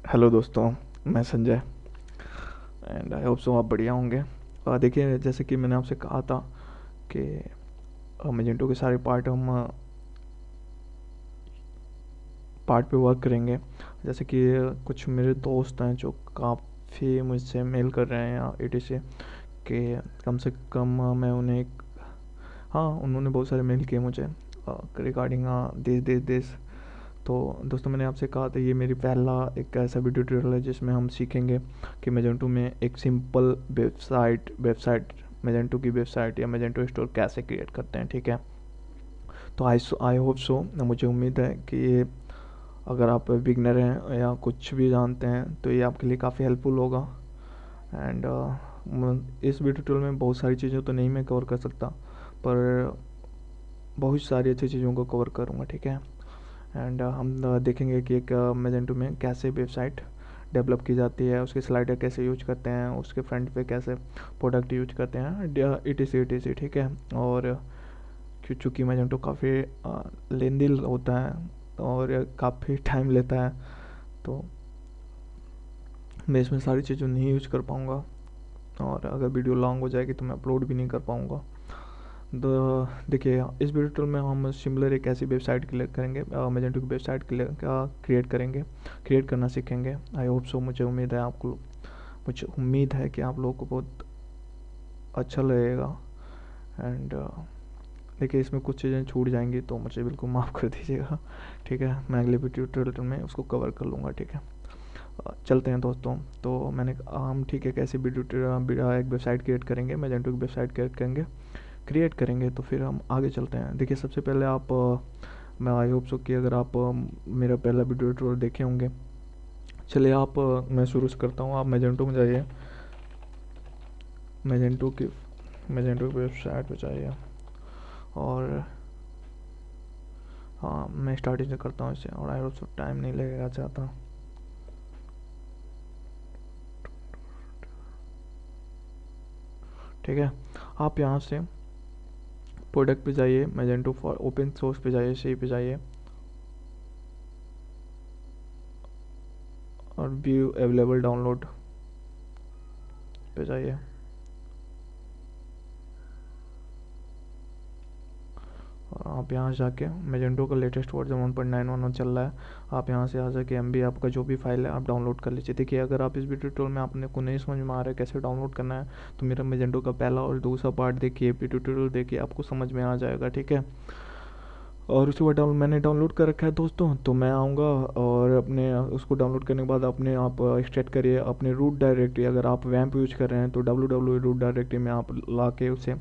Hello दोस्तों, मैं Sanjay and I hope so आप बढ़िया होंगे। देखिए, जैसे कि मैंने आपसे कहा था कि मैजेंटो के सारे पार्ट पे वर्क करेंगे। जैसे कि कुछ मेरे दोस्त हैं जो काफ़ी मुझसे मेल कर रहे हैं या एटी से कि कम से कम मैं उन्हें हाँ, उन्होंने बहुत सारे मेल किए मुझे रिगार्डिंग दिस। तो दोस्तों, मैंने आपसे कहा था ये मेरी पहला एक ऐसा वीडियो ट्यूटोरियल है जिसमें हम सीखेंगे कि मैजेंटो में एक सिंपल वेबसाइट मैजेंटो की वेबसाइट या मैजेंटो स्टोर कैसे क्रिएट करते हैं। ठीक है, तो आई होप सो, मुझे उम्मीद है कि ये अगर आप बिगनर हैं या कुछ भी जानते हैं तो ये आपके लिए काफ़ी हेल्पफुल होगा। एंड इस वीडियो ट्यूटोरियल में बहुत सारी चीज़ें तो नहीं मैं कवर कर सकता, पर बहुत सारी अच्छी चीज़ों को कवर करूँगा। ठीक है, एंड हम देखेंगे कि एक मैजेंटो में कैसे वेबसाइट डेवलप की जाती है, उसके स्लाइडर कैसे यूज करते हैं, उसके फ्रंट पे कैसे प्रोडक्ट यूज करते हैं, ई टी सी। ठीक है, और चूँकि मैजेंटो काफ़ी लेंदी होता है और काफ़ी टाइम लेता है, तो मैं इसमें सारी चीज़ें नहीं यूज कर पाऊँगा, और अगर वीडियो लॉन्ग हो जाएगी तो मैं अपलोड भी नहीं कर पाऊँगा। देखिए, इस वीडियो में हम सिमिलर एक ऐसी वेबसाइट क्लियर करेंगे, मैजेंटो की वेबसाइट क्रिएट करना सीखेंगे। आई होप सो, मुझे उम्मीद है कि आप लोगों को बहुत अच्छा लगेगा। एंड देखिए, इसमें कुछ चीज़ें छूट जाएंगी तो मुझे बिल्कुल माफ़ कर दीजिएगा। ठीक है, मैं अगले वीडियो ट्यूटोरियल में उसको कवर कर लूँगा। ठीक है, चलते हैं दोस्तों। तो हम ठीक है कैसे एक वेबसाइट क्रिएट करेंगे, मैजेंटो की वेबसाइट क्रिएट करेंगे तो फिर हम आगे चलते हैं। देखिए, सबसे पहले मैं आई होप सो कि अगर आप मेरा पहला वीडियो ट्यूटोरियल देखे होंगे। चलिए, मैं शुरू से करता हूँ। आप मैजेंटो में जाइए, मैजेंटो की वेबसाइट पे जाइए, और हाँ, मैं स्टार्टिंग से करता हूँ इसे, और आई होप सो टाइम नहीं लगेगा चाहता। ठीक है, आप यहाँ से प्रोडक्ट पे जाइए, मैजेंटो फॉर ओपन सोर्स पे जाइए, सी पे जाइए, और व्यू अवेलेबल डाउनलोड पे जाइए। और आप यहाँ से जाके मैजेंटो का लेटेस्ट वर्जन 1.911 चल रहा है, आप यहाँ से आ जाके एमबी आपका जो भी फाइल है आप डाउनलोड कर लीजिए। देखिए, अगर आप इस वीडियो ट्यूटोरियल में आपने को नहीं समझ में आ रहा है कैसे डाउनलोड करना है, तो मेरा मैजेंटो का पहला और दूसरा पार्ट देखिए, वीडियो ट्यूटोरियल देखिए, आपको समझ में आ जाएगा। ठीक है, और उसके बाद मैंने डाउनलोड कर रखा है दोस्तों, तो मैं आऊँगा और अपने उसको डाउनलोड करने के बाद अपने आप एक्सट्रैक्ट करिए अपने रूट डायरेक्टरी। अगर आप वैम्प यूज कर रहे हैं तो www रूट डायरेक्टरी में आप ला के उसे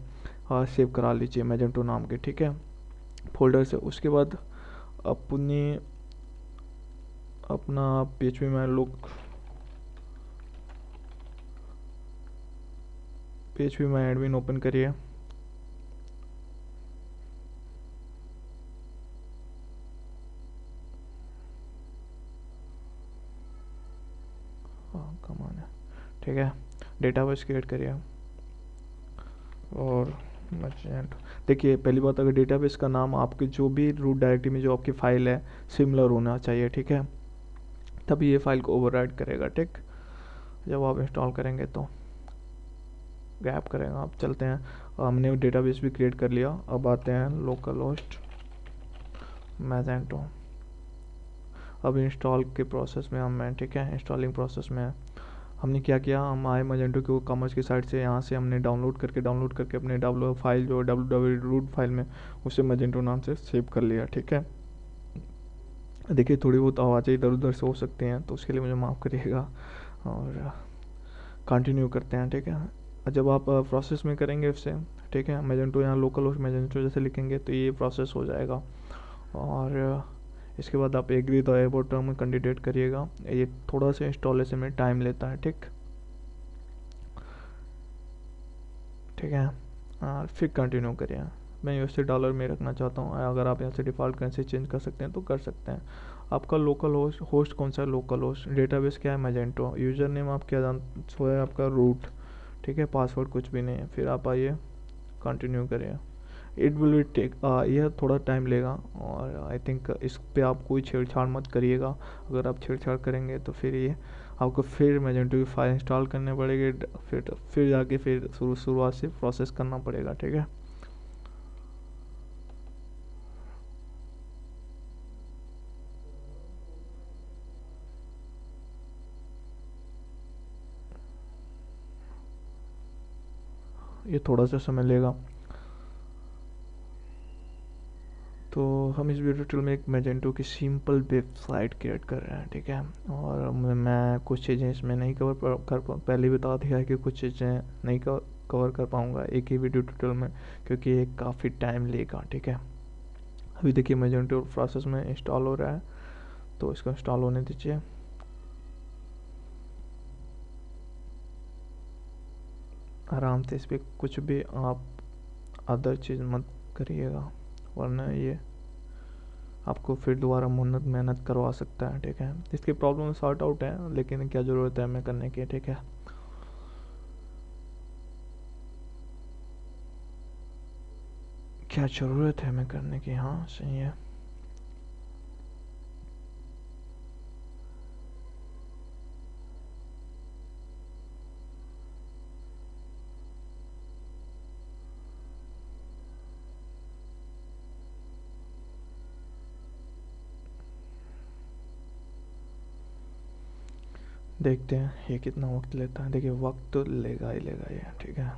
सेव करा लीजिए मैजेंटो नाम के। ठीक है, फोल्डर से। उसके बाद अपनी अपना PHP में लोग PHP में एडमिन ओपन करिए। हाँ, कमान है। ठीक है, डेटाबेस क्रिएट करिए, और मैजेंटो। देखिए, पहली बात, अगर डेटाबेस का नाम आपके जो भी रूट डायरेक्टरी में जो आपकी फ़ाइल है सिमिलर होना चाहिए। ठीक है, तभी ये फाइल को ओवरराइट करेगा। ठीक, जब आप इंस्टॉल करेंगे तो गैप करेगा। आप चलते हैं, हमने डेटाबेस भी क्रिएट कर लिया। अब आते हैं लोकल होस्ट मैजेंटो। अब इंस्टॉल के प्रोसेस में हम हैं। ठीक है, इंस्टॉलिंग प्रोसेस में है। हमने क्या किया, हम आए मैजेंटो के कॉमर्स की साइट से, यहाँ से हमने डाउनलोड करके अपने फाइल जो www रूट फाइल में उसे मैजेंटो नाम से सेव कर लिया। ठीक है, देखिए, थोड़ी बहुत आवाज़ें इधर उधर से हो सकती हैं तो उसके लिए मुझे माफ़ करिएगा, और कंटिन्यू करते हैं। ठीक है, जब आप प्रोसेस में करेंगे उससे, ठीक है, मैजेंटो यहाँ लोकल होस्ट मैजेंटो जैसे लिखेंगे तो ये प्रोसेस हो जाएगा। और इसके बाद आप एग्री द अबाउट टर्म में कैंडिडेट करिएगा। ये थोड़ा सा इंस्टॉलेशन में टाइम लेता है। ठीक ठीक है, फिर कंटिन्यू करिए। मैं यूएसडी डॉलर में रखना चाहता हूँ, अगर आप यहाँ से डिफ़ॉल्ट करेंसी चेंज कर सकते हैं तो कर सकते हैं। आपका लोकल होस्ट कौन सा है, लोकल होस्ट। डेटाबेस क्या है, मैजेंटो। यूज़र नेम आप क्या सो है आपका रूट। ठीक है, पासवर्ड कुछ भी नहीं है। फिर आप आइए, कंटिन्यू करिए। इट विल टेक, यह थोड़ा टाइम लेगा। और आई थिंक इस पे आप कोई छेड़छाड़ मत करिएगा। अगर आप छेड़छाड़ करेंगे तो फिर ये आपको फिर मैजेंटो की फाइल इंस्टॉल करने पड़ेगी, फिर जाके फिर शुरुआत से प्रोसेस करना पड़ेगा, ठीक है। ये थोड़ा सा समय लेगा। तो हम इस वीडियो ट्यूटोरियल में एक मैजेंटो की सिंपल वेबसाइट क्रिएट कर रहे हैं, ठीक है। और मैं कुछ चीज़ें इसमें नहीं पहले ही बता दिया है कि कुछ चीज़ें नहीं कवर कर पाऊँगा एक ही वीडियो ट्यूटोरियल में, क्योंकि ये काफ़ी टाइम लेगा, ठीक है। अभी देखिए मैजेंटो प्रोसेस में इंस्टॉल हो रहा है, तो इसको इंस्टॉल होने दीजिए। आराम से इस पर कुछ भी आप अदर चीज़ मत करिएगा, वरना ये आपको फिर दोबारा मेहनत करवा सकता है, ठीक है। इसकी प्रॉब्लम सॉर्ट आउट है, लेकिन क्या ज़रूरत है हमें करने की, ठीक है। क्या ज़रूरत है हमें करने की, हाँ सही है। देखते हैं ये कितना वक्त लेता है। देखिए वक्त तो लेगा ही लेगा ये, ठीक है।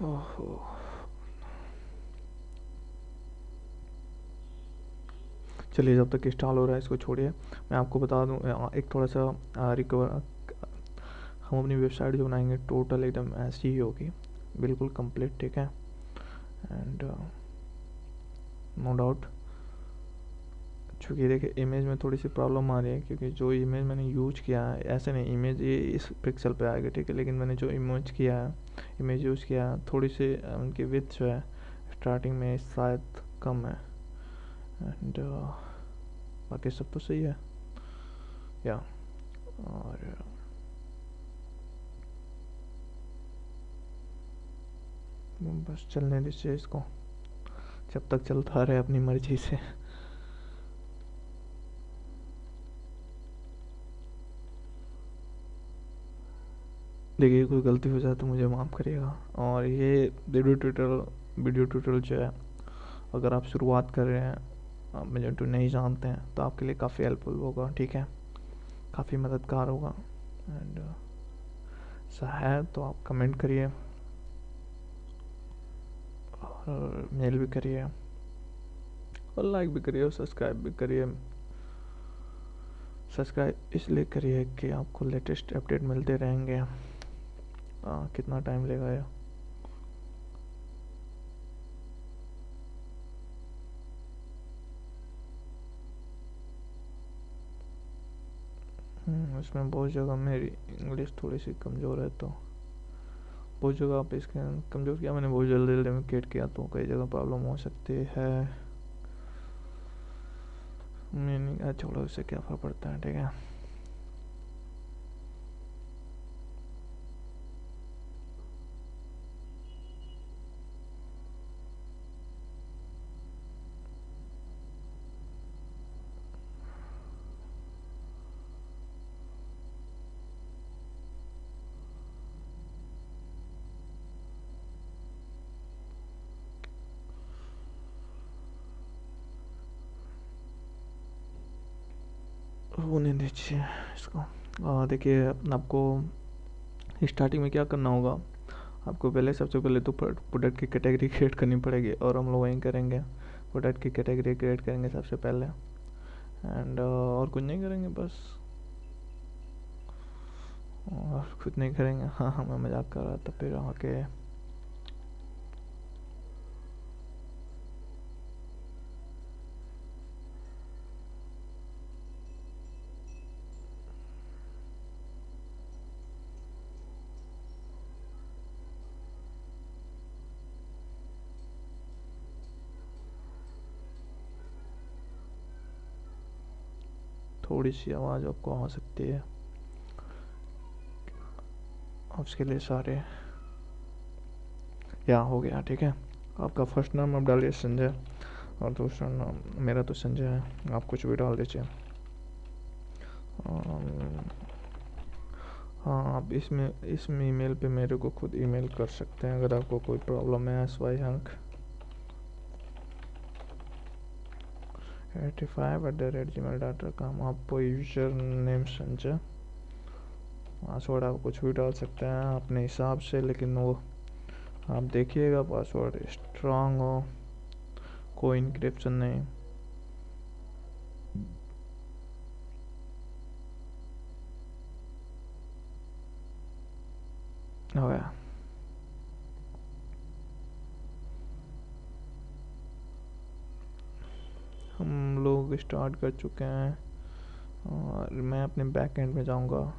ओहो, चलिए जब तक इंस्टॉल हो रहा है इसको छोड़िए। मैं आपको बता दूं एक थोड़ा सा रिकवर, हम अपनी वेबसाइट जो बनाएंगे टोटल एकदम ऐसी ही होगी, बिल्कुल कंप्लीट, ठीक है। एंड नो डाउट, चूँकि देखिए इमेज में थोड़ी सी प्रॉब्लम आ रही है, क्योंकि जो इमेज मैंने यूज किया है, ऐसे नहीं इमेज ये इस पिक्सल पे आएगा, ठीक है। लेकिन मैंने जो इमेज यूज़ किया है, थोड़ी सी उनकी विड्थ जो है स्टार्टिंग में शायद कम है। एंड बाकी सब तो सही है या। और बस चलने दीजिए इसको, जब तक चलता रहे अपनी मर्जी से। देखिए कोई गलती हो जाए तो मुझे माफ़ करिएगा। और ये वीडियो ट्यूटोरियल जो है, अगर आप शुरुआत कर रहे हैं, आप मुझे तो नहीं जानते हैं, तो आपके लिए काफ़ी हेल्पफुल होगा, ठीक है, काफ़ी मददगार होगा। एंड ऐसा है तो आप कमेंट करिए और मेल भी करिए और लाइक भी करिए और सब्सक्राइब भी करिए। सब्सक्राइब इसलिए करिए कि आपको लेटेस्ट अपडेट मिलते रहेंगे। कितना टाइम लेगा ये, इसमें बहुत जगह मेरी इंग्लिश थोड़ी सी कमज़ोर है, तो बहुत जगह आप इसके कमज़ोर किया मैंने, बहुत जल्दी जल्दी में क्रिएट किया, तो कई जगह प्रॉब्लम हो सकती है। मैंने छोड़ो, उससे क्या फ़र्क पड़ता है, ठीक है। होने दीजिए इसको। देखिए आपको स्टार्टिंग में क्या करना होगा, आपको पहले सबसे पहले तो प्रोडक्ट की कैटेगरी क्रिएट करनी पड़ेगी, और हम लोग वहीं करेंगे। प्रोडक्ट की कैटेगरी क्रिएट करेंगे सबसे पहले, एंड और कुछ नहीं करेंगे बस। और कुछ नहीं करेंगे, हाँ हाँ मैं मजाक कर रहा था। फिर आके थोड़ी सी आवाज़ आपको आ सकती है, उसके लिए सारे या हो गया। ठीक है, आपका फर्स्ट नाम आप डालिए संजय, और दूसरा नाम मेरा तो संजय है, आप कुछ भी डाल दीजिए। हाँ, आप इसमें ईमेल पे मेरे को खुद ईमेल कर सकते हैं अगर आपको कोई प्रॉब्लम है। SY85@gmail.com, आपको यूजर नेम संजय, पासवर्ड आप कुछ भी डाल सकते हैं अपने हिसाब से, लेकिन वो आप देखिएगा पासवर्ड स्ट्रांग हो, कोई इनक्रिप्शन नहीं। हो गया। हम लोग स्टार्ट कर चुके हैं और मैं अपने बैक एंड में जाऊंगा।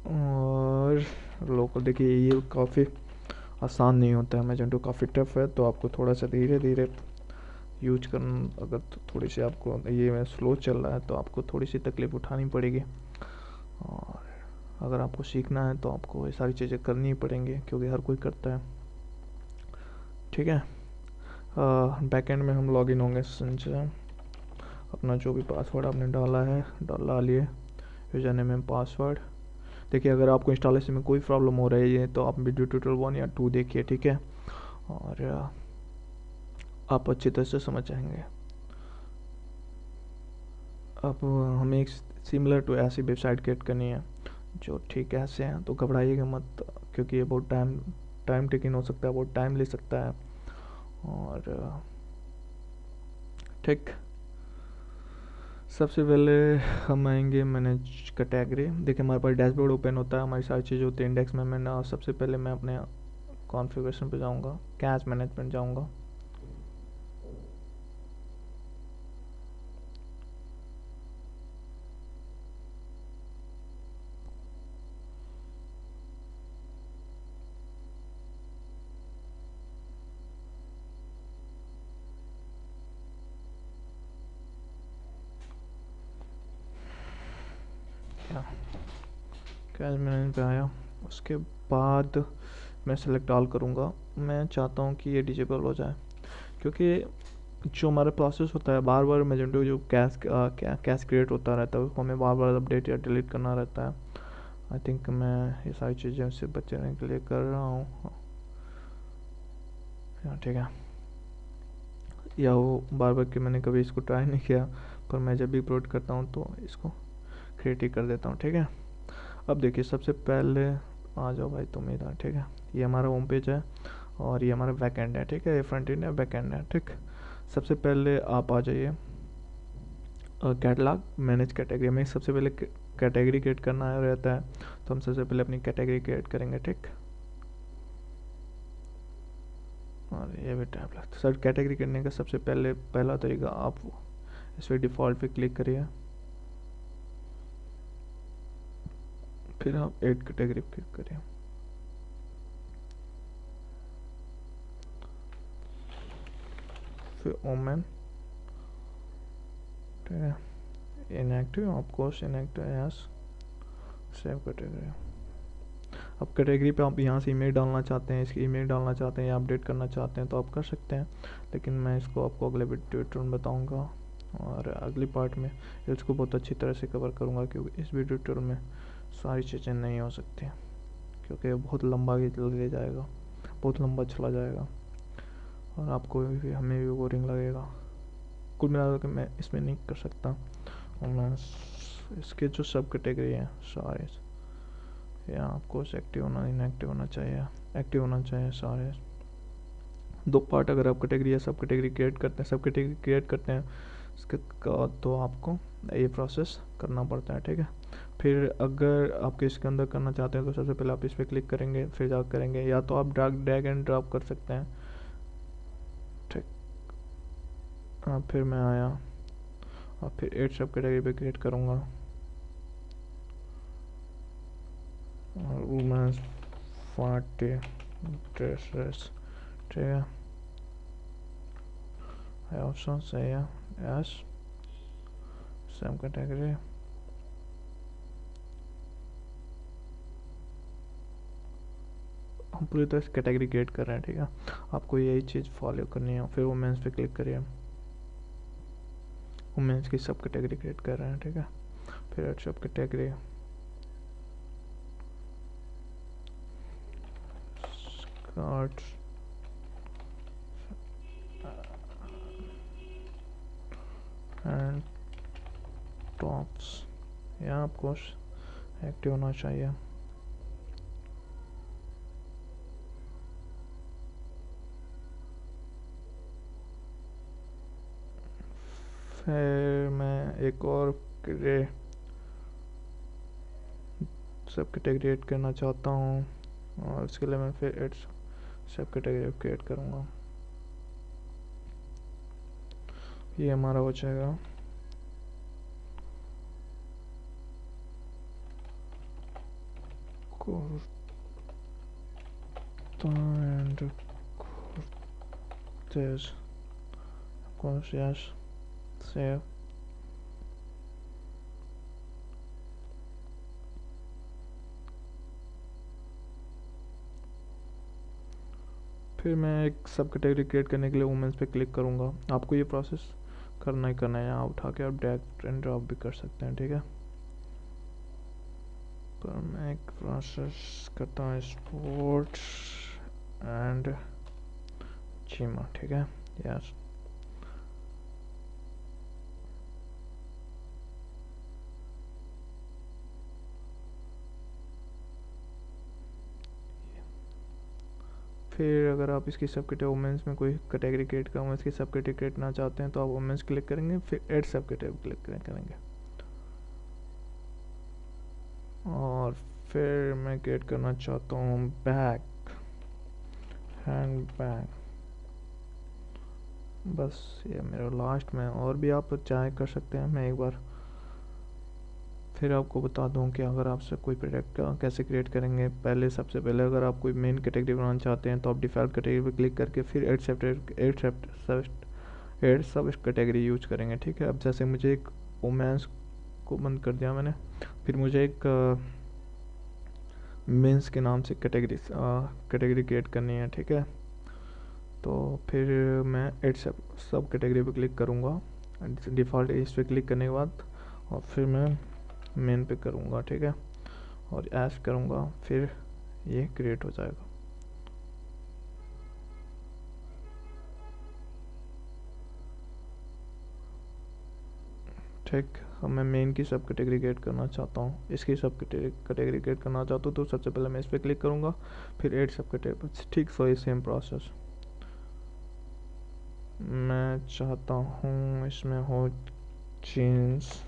और लोग देखिए, ये काफ़ी आसान नहीं होता है, मैजेंटो काफ़ी टफ है, तो आपको थोड़ा सा धीरे धीरे यूज करना। अगर थोड़ी सी आपको ये स्लो चल रहा है तो आपको थोड़ी सी तकलीफ़ उठानी पड़ेगी, और अगर आपको सीखना है तो आपको ये सारी चीज़ें करनी ही पड़ेंगी, क्योंकि हर कोई करता है। ठीक है, बैक एंड में हम लॉगिन होंगे। संजय, अपना जो भी पासवर्ड आपने डाला है डाल लिए, यूजर नेम में पासवर्ड। देखिए, अगर आपको इंस्टॉलेशन में कोई प्रॉब्लम हो रही है तो आप वीडियो ट्यूटोरियल 1 या 2 देखिए। ठीक है, और आप अच्छी तरह से समझ जाएंगे। अब हमें एक सिमिलर टू ऐसी वेबसाइट क्रिएट करनी है जो ठीक ऐसे हैं, तो घबराइएगा मत, क्योंकि ये बहुत टाइम टेकिंग हो सकता है, बहुत टाइम ले सकता है। और ठीक, सबसे पहले हम आएंगे मैनेज कैटेगरी। देखिए, हमारे पास डैशबोर्ड ओपन होता है, हमारी सारी चीज़ें होती है इंडेक्स में। मैं सबसे पहले मैं अपने कॉन्फ़िगरेशन पे जाऊंगा, कैश मैनेजमेंट जाऊंगा। क्या, कैश मैनेजमेंट पे आया, उसके बाद मैं सेलेक्ट ऑल करूँगा। मैं चाहता हूँ कि ये डिजेबल हो जाए, क्योंकि जो हमारा प्रोसेस होता है, बार बार मैजेंटो जो कैश क्रिएट होता रहता है, उसको हमें बार बार अपडेट या डिलीट करना रहता है। आई थिंक मैं ये सारी चीज़ें उससे बचने के लिए कर रहा हूँ। ठीक है, या वो बार बार कि मैंने कभी इसको ट्राई नहीं किया, पर मैं जब भी अपलोड करता हूँ तो इसको क्रिएट ही कर देता हूँ। ठीक है, अब देखिए, सबसे पहले आ जाओ भाई तुम इधर। ठीक है, ये हमारा होम पेज है और ये हमारा बैक एंड है। ठीक है, ये फ्रंट एंड है, बैक एंड है। ठीक, सबसे पहले आप आ जाइए कैटलॉग मैनेज कैटेगरी में। सबसे पहले कैटेगरी क्रिएट करना रहता है, तो हम सबसे पहले अपनी कैटेगरी क्रिएट करेंगे। ठीक, और ये भी टाइम लगता है सर। कैटेगरी करने का सबसे पहला तरीका, आप इस पर डिफ़ॉल्ट पे क्लिक करिए, फिर आप ऐड कैटेगरी पे क्लिक करिए। फिर ओमेन, ठीक है, इनएक्टिव, आपको इनएक्टिव यस, सेव कैटेगरी। अब कैटेगरी पे आप यहाँ से ईमेल डालना चाहते हैं, इसकी ईमेल डालना चाहते हैं या अपडेट करना चाहते हैं तो आप कर सकते हैं, लेकिन मैं इसको आपको अगले वीडियो में बताऊँगा, और अगली पार्ट में इसको बहुत अच्छी तरह से कवर करूँगा, क्योंकि इस वीडियो ट्यूटोरियल में सारी चीज़ें नहीं हो सकती, क्योंकि बहुत लंबा ले जाएगा, बहुत लंबा चला जाएगा, और आपको भी हमें भी बोरिंग लगेगा। कुल मिला के मैं इसमें नहीं कर सकता, और मैं इसके जो सब कैटेगरी हैं सारे, या आपको एक्टिव होना, इनएक्टिव होना चाहिए, एक्टिव होना चाहिए सारे। 2 पार्ट अगर आप कैटेगरी या सब कैटेगरी क्रिएट करते हैं, सब कैटेगरी क्रिएट करते हैं इसके तो आपको ये प्रोसेस करना पड़ता है। ठीक है, फिर अगर आप इसके अंदर करना चाहते हैं तो सबसे पहले आप इस पर क्लिक करेंगे, फिर जा करेंगे, या तो आप ड्रैग एंड ड्रॉप कर सकते हैं। ठीक, फिर मैं आया और फिर 8 सब कैटेगरी पे क्रिएट करूँगा, वुमेन्स पार्टी ड्रेसेस। ठीक है, I also say yes same category. हम पूरी तरह से कैटेगरी क्रिएट कर रहे हैं, ठीक है। आपको यही चीज़ फॉलो करनी है। फिर वुमेन्स पे क्लिक करिए, वुमेन्स की सब कैटेगरी क्रिएट कर रहे हैं, ठीक है। फिर सब कैटेगरी स्कर्ट्स एंड टॉप्स, यहाँ आपको एक्टिव होना चाहिए। फिर मैं एक और सब कैटेगरी ऐड करना चाहता हूँ, और इसके लिए मैं फिर एड सब कैटेगरी क्रिएट करूँगा। ये हमारा हो जाएगा। Kurta and kurtas, of course, yes, save। फिर मैं एक सब कैटेगरी क्रिएट करने के लिए वुमेन्स पे क्लिक करूँगा। आपको ये प्रोसेस करना ही करना है, यहाँ उठा के आप ड्रैग एंड ड्रॉप भी कर सकते हैं, ठीक है। पर मैं एक प्रोसेस करता हूँ स्पोर्ट्स एंड जिम, ठीक है, यस। फिर अगर आप इसकी सब कैटेगरी वुमेन्स में कोई कैटेगरी क्रिएट कर वुमेन्स की सब कैटेगरी क्रिएट करना चाहते हैं तो आप वुमेन्स क्लिक करेंगे, फिर ऐड सब कैटेगरी क्लिक करेंगे। और फिर मैं क्रिएट करना चाहता हूँ बैग, हैंड बैग, बस ये मेरा लास्ट में। और भी आप चाहे कर सकते हैं, मैं एक बार फिर आपको बता दूं कि अगर आपसे कोई प्रोडक्ट कैसे क्रिएट करेंगे। पहले सबसे पहले अगर आप कोई मेन कैटेगरी बनाना चाहते हैं तो आप डिफ़ॉल्ट कैटेगरी पर क्लिक करके फिर एड सब कैटेगरी यूज करेंगे, ठीक है। अब जैसे मुझे एक वुमेन्स को बंद कर दिया मैंने, फिर मुझे एक मेंस के नाम से कैटेगरी क्रिएट करनी है, ठीक है। तो फिर मैं एड सब कैटेगरी पे क्लिक करूँगा, डिफ़ॉल्ट इस पर क्लिक करने के बाद, और फिर मैं मेन पे करूँगा, ठीक है, और ऐड करूँगा, फिर ये क्रिएट हो जाएगा। ठीक, अब मैं मेन की सब कैटेगरी क्रिएट करना चाहता हूँ, इसकी सब कैटेगरी क्रिएट करना चाहता हूँ, तो सबसे पहले मैं इस पर क्लिक करूँगा, फिर एड सब कैटेगरी, ठीक। सो ये सेम प्रोसेस। मैं चाहता हूँ इसमें हो जीन्स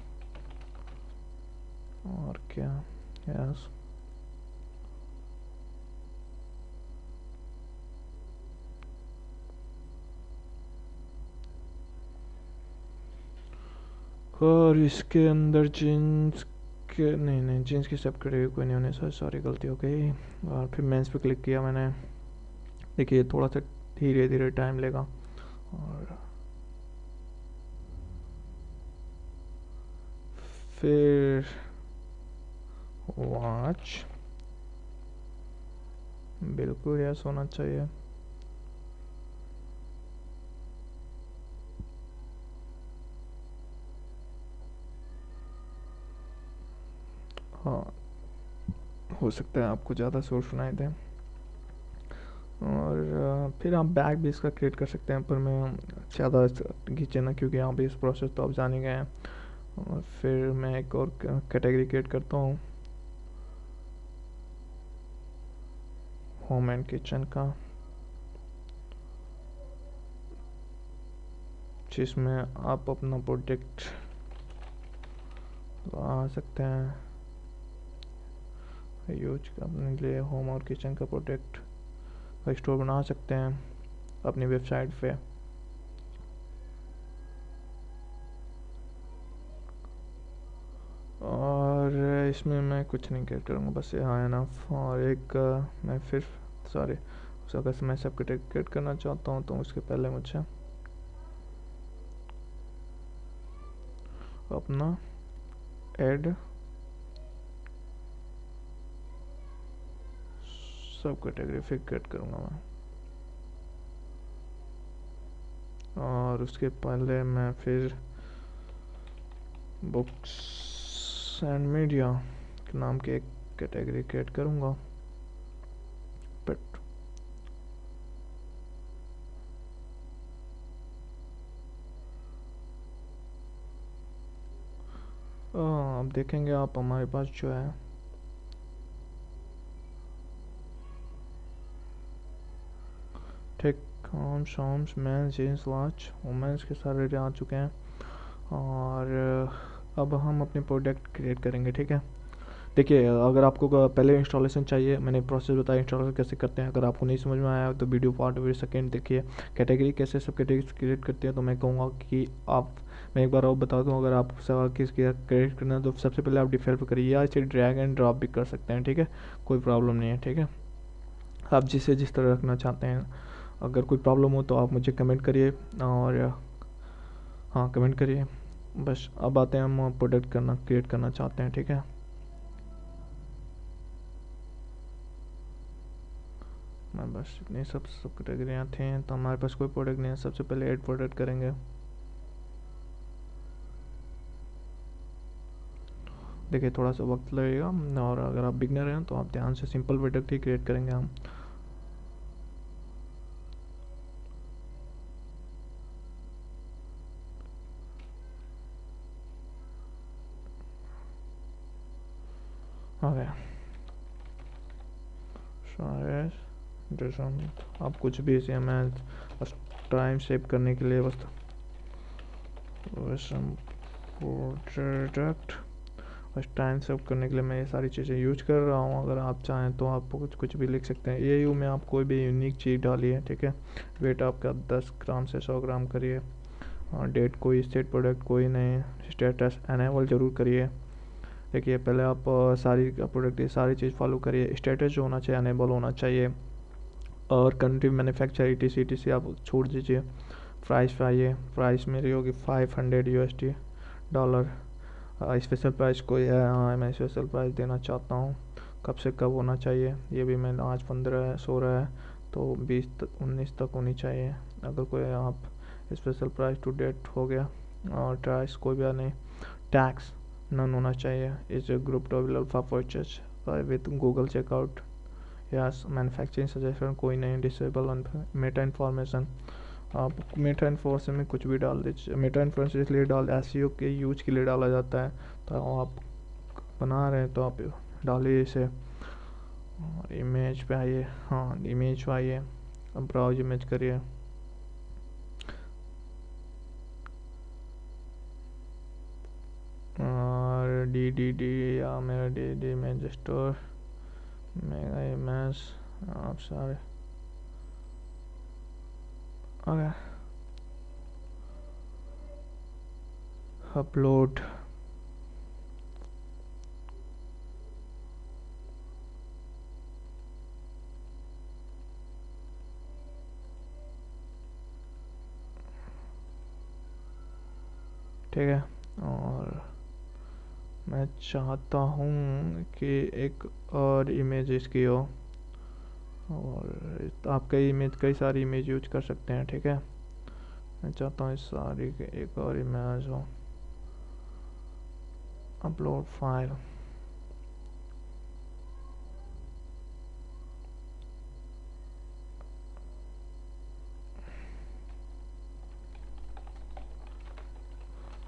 और क्या, यस। और इसके अंदर जीन्स के नहीं जीन्स की सब कैटेगरी कोई नहीं होने, सॉरी गलती हो गई। और फिर मेंस पे क्लिक किया मैंने। देखिए थोड़ा सा धीरे धीरे टाइम लेगा। और फिर वॉच, बिल्कुल यस होना चाहिए। हाँ, हो सकता है आपको ज़्यादा शोर सुनाई दे। और फिर आप बैग भी इसका क्रिएट कर सकते हैं, पर मैं ज़्यादा खींचे ना, क्योंकि यहाँ पे इस प्रोसेस तो आप जान ही गए हैं। और फिर मैं एक और कैटेगरी क्रिएट करता हूँ, होम एंड किचन का, जिसमें आप अपना प्रोडक्ट ला सकते हैं यूज करने के लिए। होम और किचन का प्रोडक्ट का स्टोर बना सकते हैं अपनी वेबसाइट पे। और इसमें मैं कुछ नहीं क्रिएट करूँगा, बस यहाँ एनफ। और एक मैं फिर सॉरी, अगर मैं सब क्रिएट करना चाहता हूँ तो उसके पहले मुझे अपना ऐड सब कैटेगरी फिर क्रिएट करूँगा मैं, और उसके पहले मैं फिर बुक्स एंड मीडिया के नाम की एक कैटेगरी क्रिएट करूँगा। बट अब देखेंगे आप हमारे पास जो है tech homes homes men's jeans watch women's के सारे आ चुके हैं, और अब हम अपने प्रोडक्ट क्रिएट करेंगे। ठीक है, देखिए अगर आपको पहले इंस्टॉलेशन चाहिए, मैंने प्रोसेस बताया इंस्टॉल कैसे करते हैं। अगर आपको नहीं समझ में आया तो वीडियो पार्ट वीडियो सेकेंड देखिए। कैटेगरी कैसे सब कैटेगरी क्रिएट करते हैं, तो मैं कहूँगा कि आप, मैं एक बार और बता दूँ, अगर आप किसकी क्रिएट करना है तो सबसे पहले आप डिफेल्प करिए, या इसे ड्रैग एंड ड्रॉप भी कर सकते हैं। ठीक है, कोई प्रॉब्लम नहीं है। ठीक है, आप जिसे जिस तरह रखना चाहते हैं। अगर कोई प्रॉब्लम हो तो आप मुझे कमेंट करिए, और हाँ कमेंट करिए। बस अब आते हैं हम प्रोडक्ट क्रिएट करना चाहते हैं। ठीक है, मैं बस इतनी सब कैटेगरियाँ थे, तो हमारे पास कोई प्रोडक्ट नहीं है। सबसे पहले ऐड प्रोडक्ट करेंगे। देखिए थोड़ा सा वक्त लगेगा, और अगर आप बिगनर हैं तो आप ध्यान से सिंपल प्रोडक्ट ही क्रिएट करेंगे हम। ओके, शायद जैसा आप कुछ भी इसे मैं बस टाइम सेव करने के लिए बस प्रोडक्ट बस टाइम सेव करने के लिए मैं ये सारी चीज़ें यूज कर रहा हूँ। अगर आप चाहें तो आप कुछ भी लिख सकते हैं। ये में आप कोई भी यूनिक चीज़ डालिए। ठीक है, वेट आपका 10 ग्राम से 100 ग्राम करिए, और डेट कोई स्टेट प्रोडक्ट कोई नहीं, स्टेटस एनेबल ज़रूर करिए। देखिए पहले आप सारी प्रोडक्ट ये सारी चीज़ फॉलो करिए। स्टेटस जो होना चाहिए एनेबल होना चाहिए, और कंट्री मैन्युफैक्चर ETC आप छोड़ दीजिए। प्राइस पे आइए, प्राइस मेरी होगी $500 डॉलर। स्पेशल प्राइस कोई है? हाँ मैं स्पेशल प्राइस देना चाहता हूँ। कब से कब होना चाहिए, ये भी मैं आज 15 है 16 है तो 20 19 तक होनी चाहिए। अगर कोई आप स्पेशल प्राइस टू डेट हो गया, और प्राइस कोई भी नहीं, टैक्स नन होना चाहिए। Is group available for purchase with Google checkout, yes. Manufacturing suggestion कोई नहीं, डिसेबल मेटा इन्फॉर्मेशन। आप मेटा इन्फॉर्मेशन में कुछ भी डाल दीजिए। मेटा इन्फॉर्मेशन इसलिए SEO के यूज के लिए डाला जाता है, तो आप बना रहे हैं तो आप डालिए इसे। और इमेज पे आइए, हाँ इमेज पे आइए, अब ब्राउज इमेज करिए। और DDD या मेरा DD image store, mega image, आप सारे ओके। अपलोड, ठीक है। और मैं चाहता हूँ कि एक और इमेज इसकी हो, और आप कई सारी इमेज यूज कर सकते हैं। ठीक है, मैं चाहता हूँ इस सारी के एक और इमेज हो। अपलोड फाइल,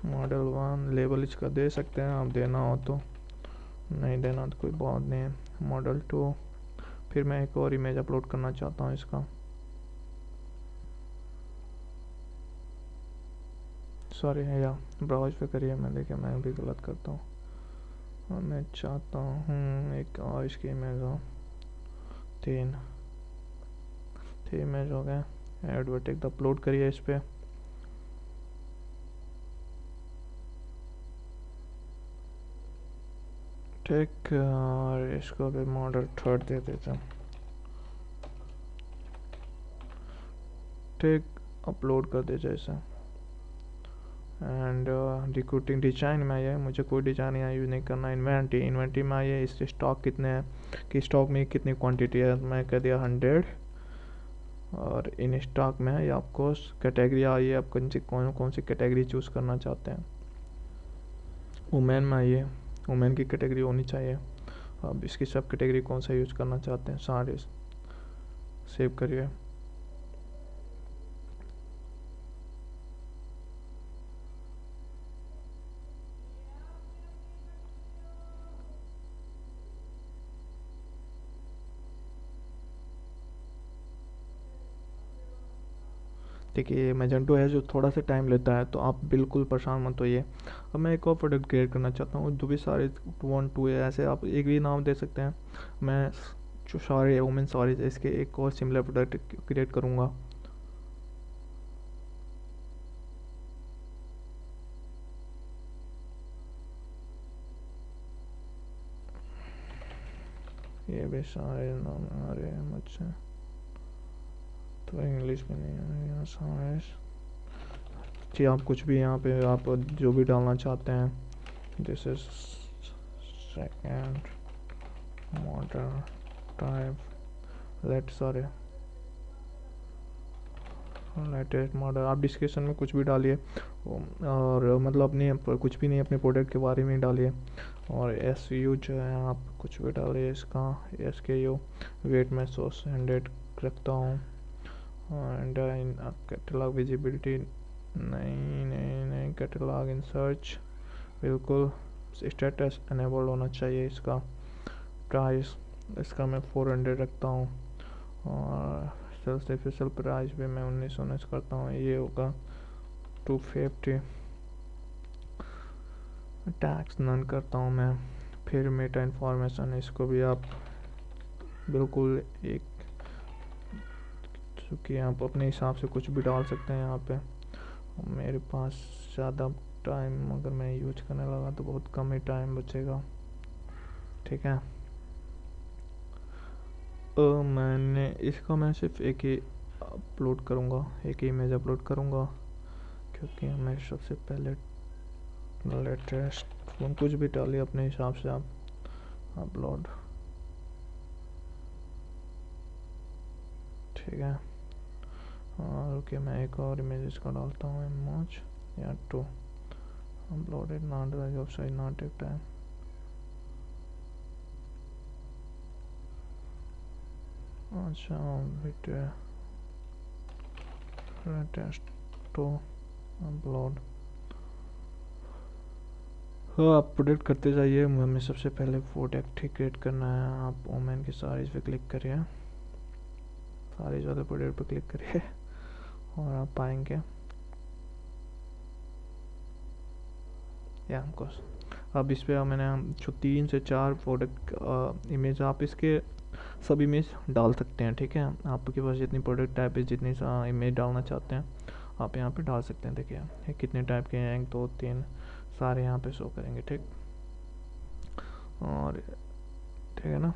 मॉडल 1 लेबल इसका दे सकते हैं आप, देना हो तो, नहीं देना तो कोई बात नहीं है। मॉडल 2, फिर मैं एक और इमेज अपलोड करना चाहता हूँ इसका, सॉरी या ब्राउज पे करिए। मैं देखिए मैं भी गलत करता हूँ। और मैं चाहता हूँ एक और इसकी इमेज हो। 3 इमेज हो गए। एडवर्टेक अपलोड करिए इस पर। ठीक, और इसको भी मॉडल 3 दे देते हैं। ठीक, अपलोड कर दीजिए इसे। एंड रिक्रूटिंग डिजाइन में आइए, मुझे कोई डिजाइन यहाँ यूज़ नहीं करना। इन्वेंट्री में आइए, इस स्टॉक कितने हैं कि स्टॉक में कितनी क्वांटिटी है, मैं कह दिया 100। और इन स्टॉक में है, या आपको कैटेगरी आइए, आप कौन कौन सी कैटेगरी चूज़ करना चाहते हैं। वुमेन में आइए, वुमेन की कैटेगरी होनी चाहिए। अब इसकी सब कैटेगरी कौन सा यूज़ करना चाहते हैं, सारे सेव करिए। देखिए मैजेंटो है जो थोड़ा सा टाइम लेता है, तो आप बिल्कुल परेशान मत होइए। अब मैं एक और प्रोडक्ट क्रिएट करना चाहता हूँ, जो भी सारे 1 2 है, ऐसे आप एक भी नाम दे सकते हैं। मैं जो सारे वुमेन सारीज इसके एक और सिमिलर प्रोडक्ट क्रिएट करूँगा। ये भी सारे नाम आ रहे हैं मुझसे, तो इंग्लिश में नहीं है यहाँ सारे जी। आप कुछ भी यहाँ पे आप जो भी डालना चाहते हैं, this is second model type latest model, आप डिस्क्रिप्शन में कुछ भी डालिए। और मतलब अपनी कुछ भी नहीं, अपने प्रोडक्ट के बारे में डालिए। और एस यू जो है आप कुछ भी डालिए, इसका SKU वेट में 100 रखता हूँ। एंड इन कैटलॉग विजिबिलिटी नहीं कैटलॉग इन सर्च बिल्कुल स्टेटस अनेबल होना चाहिए। इसका प्राइस इसका मैं 400 रखता हूँ। और सेल्स ऑफिशियल प्राइस भी मैं 1919 करता हूँ, ये होगा 250। टैक्स नन करता हूँ मैं। फिर मेटा इन्फॉर्मेशन, इसको भी आप बिल्कुल एक, चूँकि आप अपने हिसाब से कुछ भी डाल सकते हैं यहाँ पे। मेरे पास ज़्यादा टाइम अगर मैं यूज करने लगा तो बहुत कम ही टाइम बचेगा, ठीक है। मैंने इसका मैं सिर्फ एक ही अपलोड करूँगा, एक ही इमेज अपलोड करूँगा, क्योंकि मैं सबसे पहले लेटेस्ट कुछ भी डालिए अपने हिसाब से आप अपलोड, ठीक है। और ओके, मैं एक और इमेज इसका डालता हूँ, इमेज या 2 uploaded not website not take time. अच्छा लेटेस्ट टू अपलोड। हाँ, आप प्रोडक्ट करते जाइए। हमें सबसे पहले प्रोडक्ट ही क्रिएट करना है। आप वोमेन की साड़ीज़ पे क्लिक करिए, साड़ीज़ वाले प्रोडक्ट पे क्लिक करिए और आप पाएंगे या हमको। अब इस पर मैंने जो 3 से 4 प्रोडक्ट इमेज, आप इसके सब इमेज डाल सकते हैं, ठीक है। आपके पास जितनी प्रोडक्ट टाइप है, जितनी इमेज डालना चाहते हैं आप यहाँ पे डाल सकते हैं। देखिए कितने टाइप के हैं, 1 2 3 सारे यहाँ पे शो करेंगे, ठीक। और ठीक है ना।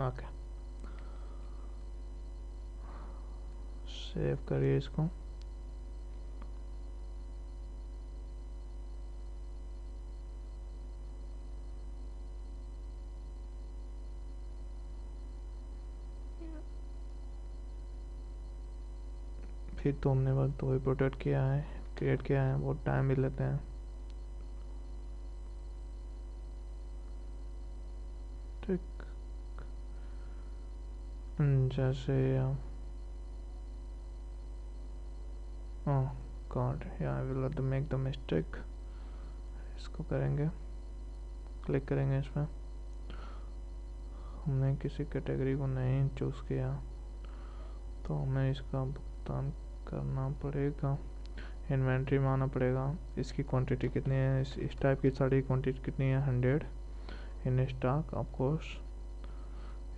ओके, सेव करिए इसको। फिर तो हमने बस 2 ही प्रोडक्ट किया है, क्रिएट किया है, बहुत टाइम भी लेते हैं, ठीक। जैसे God, I will make the mistake. इसको करेंगे, क्लिक करेंगे इसमें। हमने किसी कैटेगरी को नहीं चूज़ किया, तो हमें इसका भुगतान करना पड़ेगा। इन्वेंट्री में आना पड़ेगा। इसकी क्वांटिटी कितनी है, इस टाइप की साड़ी की क्वांटिटी कितनी है, 100 in stock. Of course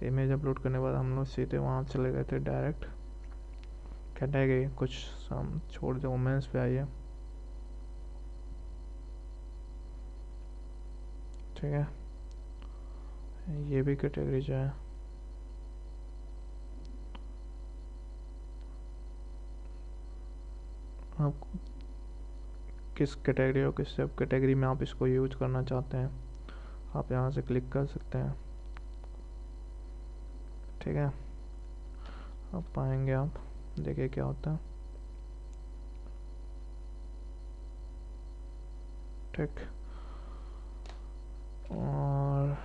image upload करने के बाद हम लोग सीधे वहाँ चले गए थे डायरेक्ट। कैटेगरी कुछ सम छोड़ दो, वुमेंस पे आइए। ठीक है, ये भी कैटेगरी जो है आप किस कैटेगरी और किस सब कैटेगरी में आप इसको यूज करना चाहते हैं, आप यहाँ से क्लिक कर सकते हैं। ठीक है, अब पाएंगे आप, देखिए क्या होता है। ठीक, और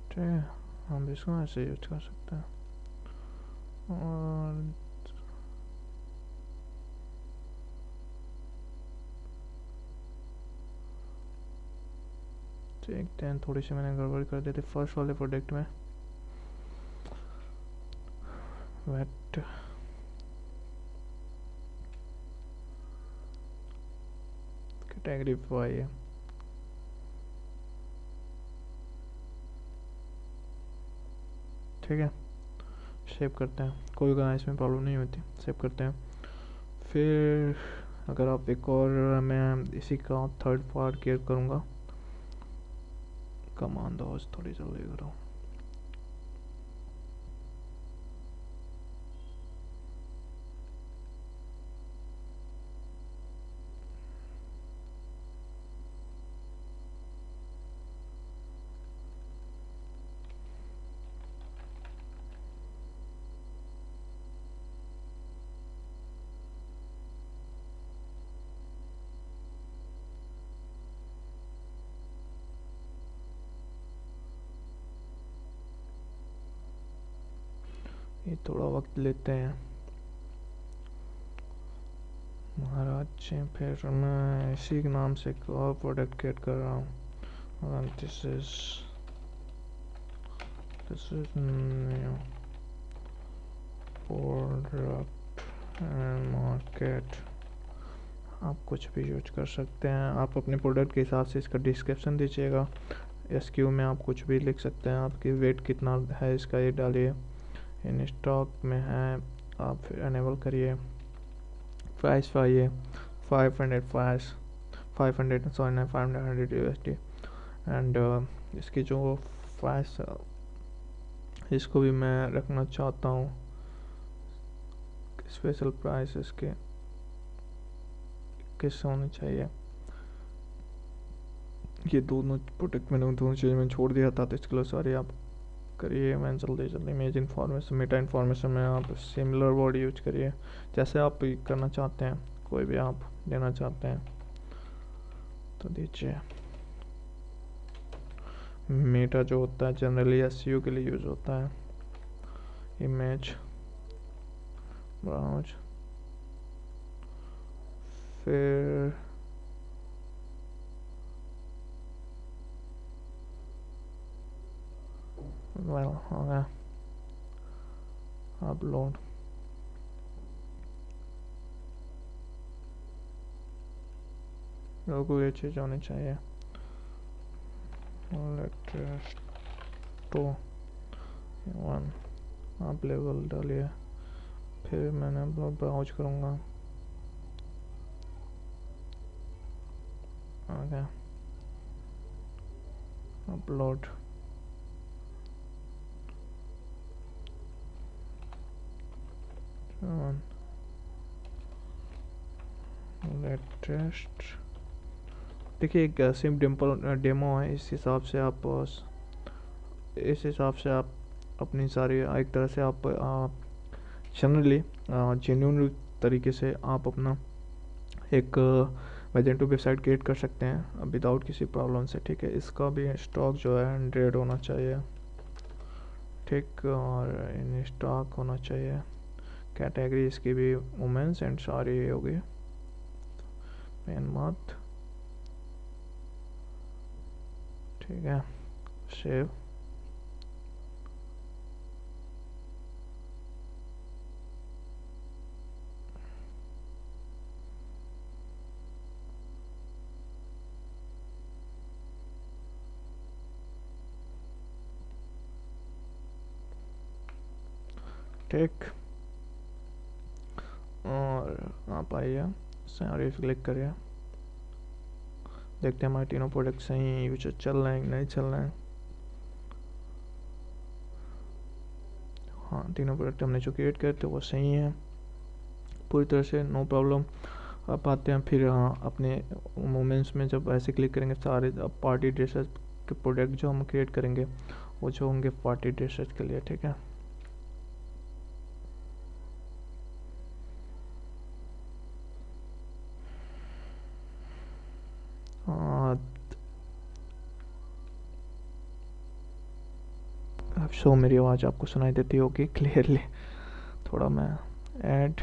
ठीक है, हम इसको ऐसे यूज कर सकते हैं। और देखते हैं, थोड़ी सी मैंने गड़बड़ कर दी थी फर्स्ट वाले प्रोडक्ट में। वेट कैटेगरी पे आइए। ठीक है, सेव करते हैं, कोई गाना इसमें प्रॉब्लम नहीं होती, सेव करते हैं। फिर अगर आप एक और, मैं इसी का थर्ड पार्ट क्रिएट करूँगा। कमांड हाउस थोड़ी जल्दी करो। ये थोड़ा वक्त लेते हैं महाराज जी। फिर मैं इसी के नाम से एक और प्रोडक्ट क्रिएट कर रहा हूँ। This is new product and market. आप कुछ भी यूज कर सकते हैं, आप अपने प्रोडक्ट के हिसाब से इसका डिस्क्रिप्शन दीजिएगा। एसक्यू में आप कुछ भी लिख सकते हैं, आपकी वेट कितना है इसका ये डालिए। इन स्टॉक में है, आप फिर अनेबल करिए। प्राइस पाइए 500 प्राइस 500 सॉरी 500 USD। एंड इसकी जो प्राइस, इसको भी मैं रखना चाहता हूँ स्पेशल प्राइस इसके किस होनी चाहिए। ये दोनों प्रोडक्ट मैंने दोनों चीज़ें में छोड़ दिया था, तो इसके लिए सॉरी आप करिए। मैं जल्दी जल्दी इमेज इन्फॉर्मेशन मेटा इन्फॉर्मेशन में आप सिमिलर वर्ड यूज करिए, जैसे आप करना चाहते हैं, कोई भी आप देना चाहते हैं तो दीजिए। मेटा जो होता है जनरली एसईओ के लिए यूज होता है। इमेज ब्राउज, फिर वेल हो गया अपलोड। लोगों ये चीज़ होनी चाहिए। लेटेस्ट टू वन, आप लेवल डालिए। फिर मैंने ब्राउज करूँगा। आ गया अपलोड। लेटेस्ट, देखिए एक सिम डिम्पल डेमो है, इस हिसाब से आप अपनी सारी एक तरह से आप जनरली जेन्यून तरीके से आप अपना एक मैजेंटो वेबसाइट क्रिएट कर सकते हैं विदाउट किसी प्रॉब्लम से। ठीक है, इसका भी स्टॉक जो है 100 होना चाहिए। ठीक, और इन स्टॉक होना चाहिए। कैटेगरी इसकी भी वुमेंस एंड सारी होगी। पेन मत, ठीक है, सेव। ठीक। और आप आइए, सारे क्लिक करिए, देखते हैं हमारे तीनों प्रोडक्ट सही यूज चल रहे हैं नहीं चल रहे हैं। हाँ, तीनों प्रोडक्ट हमने जो क्रिएट करे थे वो सही है पूरी तरह से, नो प्रॉब्लम। अब आते हैं फिर अपने मोमेंट्स में, जब ऐसे क्लिक करेंगे सारे पार्टी ड्रेसेस के प्रोडक्ट जो हम क्रिएट करेंगे वो जो होंगे पार्टी ड्रेसेस के लिए, ठीक है। अब शो मेरी आवाज़ आपको सुनाई देती होगी क्लियरली। थोड़ा मैं add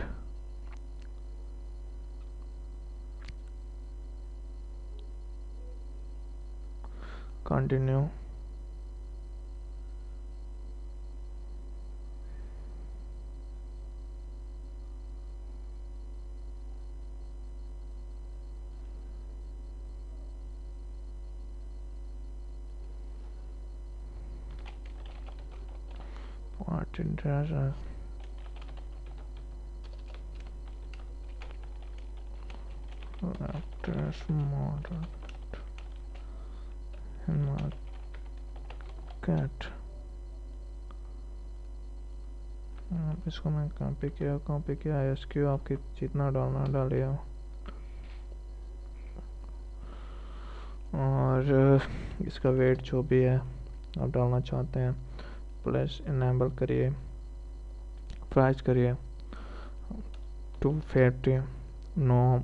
continue, party dresses, actress model cat. अब इसको मैं कॉपी किया एसक्यू आपके जितना डालना डालिए। और इसका वेट जो भी है आप डालना चाहते हैं प्लस इनेबल करिए, प्राइस करिए 250, नो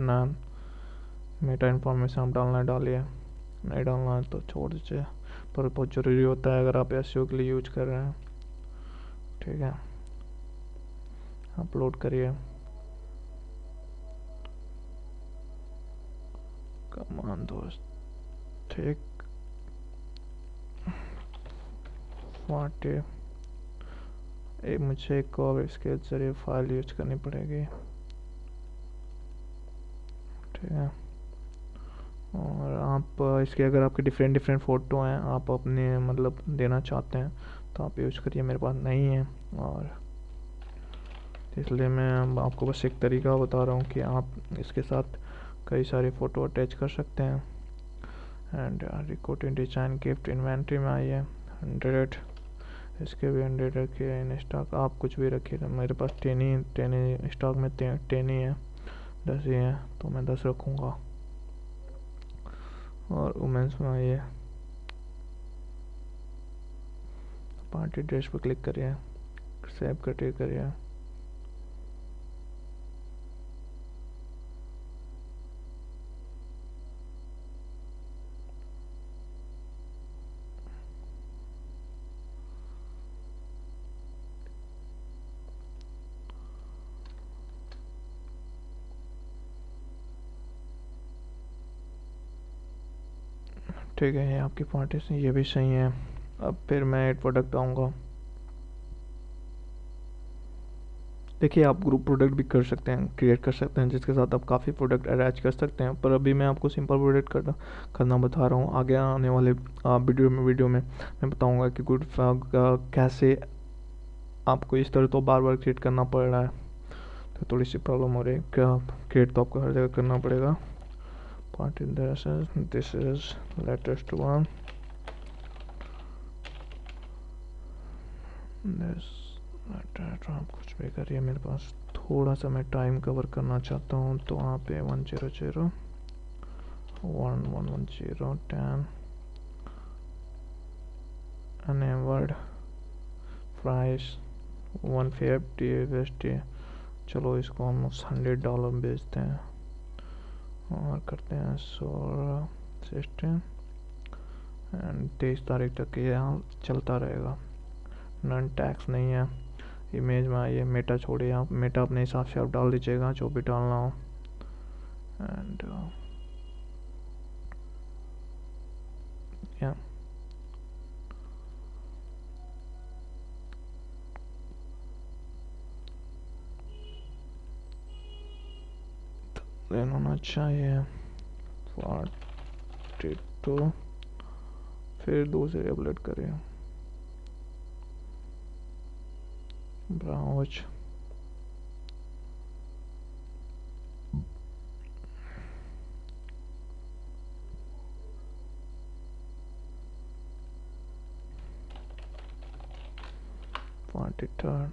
नाम मेटा इन्फॉर्मेशन आप डालना डालिए, नहीं डालना है तो छोड़ दीजिए, पर बहुत ज़रूरी होता है अगर आप एसईओ के लिए यूज कर रहे हैं, ठीक है। अपलोड करिए, कमान दोस्त, ठीक। मुझे एक और इसके ज़रिए फाइल यूज करनी पड़ेगी, ठीक है। और आप इसके अगर आपके डिफरेंट फ़ोटो हैं, आप अपने मतलब देना चाहते हैं तो आप यूज करिए, मेरे पास नहीं है और इसलिए मैं आपको बस एक तरीका बता रहा हूँ कि आप इसके साथ कई सारे फ़ोटो अटैच कर सकते हैं। And recording design gift inventory में आइए 100, इसके भी 100 रखिए इन स्टॉक, आप कुछ भी रखिए, मेरे पास 10 ही स्टॉक में 10 ही है, 10 ही है तो मैं 10 रखूँगा। और वुमेंस में आइए, पार्टी ड्रेस पर क्लिक करिए, सेव करिए। ठीक है, ये आपकी पार्टी से ये भी सही है। अब फिर मैं एड प्रोडक्ट आऊँगा। देखिए, आप ग्रुप प्रोडक्ट भी कर सकते हैं, क्रिएट कर सकते हैं, जिसके साथ आप काफ़ी प्रोडक्ट अटैच कर सकते हैं, पर अभी मैं आपको सिंपल प्रोडक्ट करना बता रहा हूँ। आगे आने वाले वीडियो में मैं बताऊँगा कि गुड कैसे आपको इस तरह तो बार बार क्रिएट करना पड़ रहा है, तो थोड़ी सी प्रॉब्लम हो रही है। क्या क्रिएट तो आपको हर जगह करना पड़ेगा। Party this is latest one, आप कुछ भी करिए, मेरे पास थोड़ा सा मैं टाइम कवर करना चाहता हूँ, तो वहाँ पे 100 1110 10 enabled प्राइस 150 USD। चलो इसको हम $100 में बेचते हैं और करते हैं 16 सिस्टम एंड 23 तारीख तक ये यहाँ चलता रहेगा, नन टैक्स नहीं है। इमेज में आइए, मेटा छोड़िए, आप मेटा अपने हिसाब से आप डाल दीजिएगा जो भी डालना हो। एंड या देन होना चाहिए 42, फिर दूसरे अपलोड करिए। Browse, third.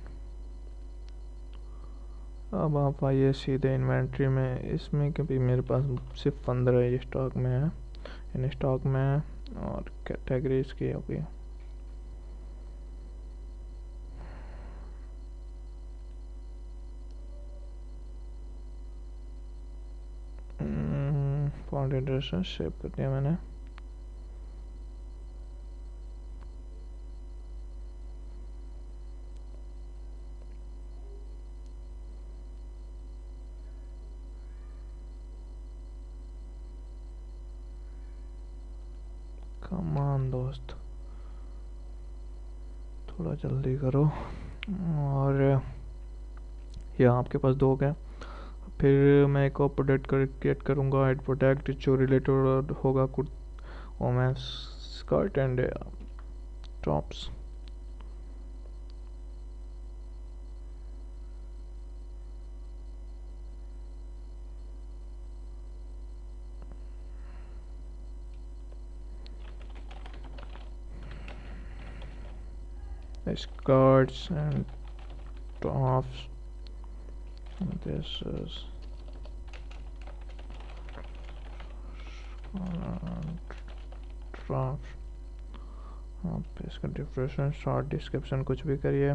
अब आप आइए सीधे इन्वेंट्री में, इसमें क्योंकि मेरे पास सिर्फ 15 ही स्टॉक में है, इन स्टॉक में है, और कैटेगरीज की होगी। फॉन्ट एड्रेस सेव कर दिया मैंने। कमान दोस्त, थोड़ा जल्दी करो। और यहाँ आपके पास दो गए, फिर मैं एक और प्रोडक्ट क्रिएट करूँगा, एड प्रोडक्ट जो रिलेटेड होगा women's skirt and tops. Skirts and tops. This is tops. आप इसका डिस्क्रिप्शन, शॉर्ट डिस्क्रिप्शन कुछ भी करिए,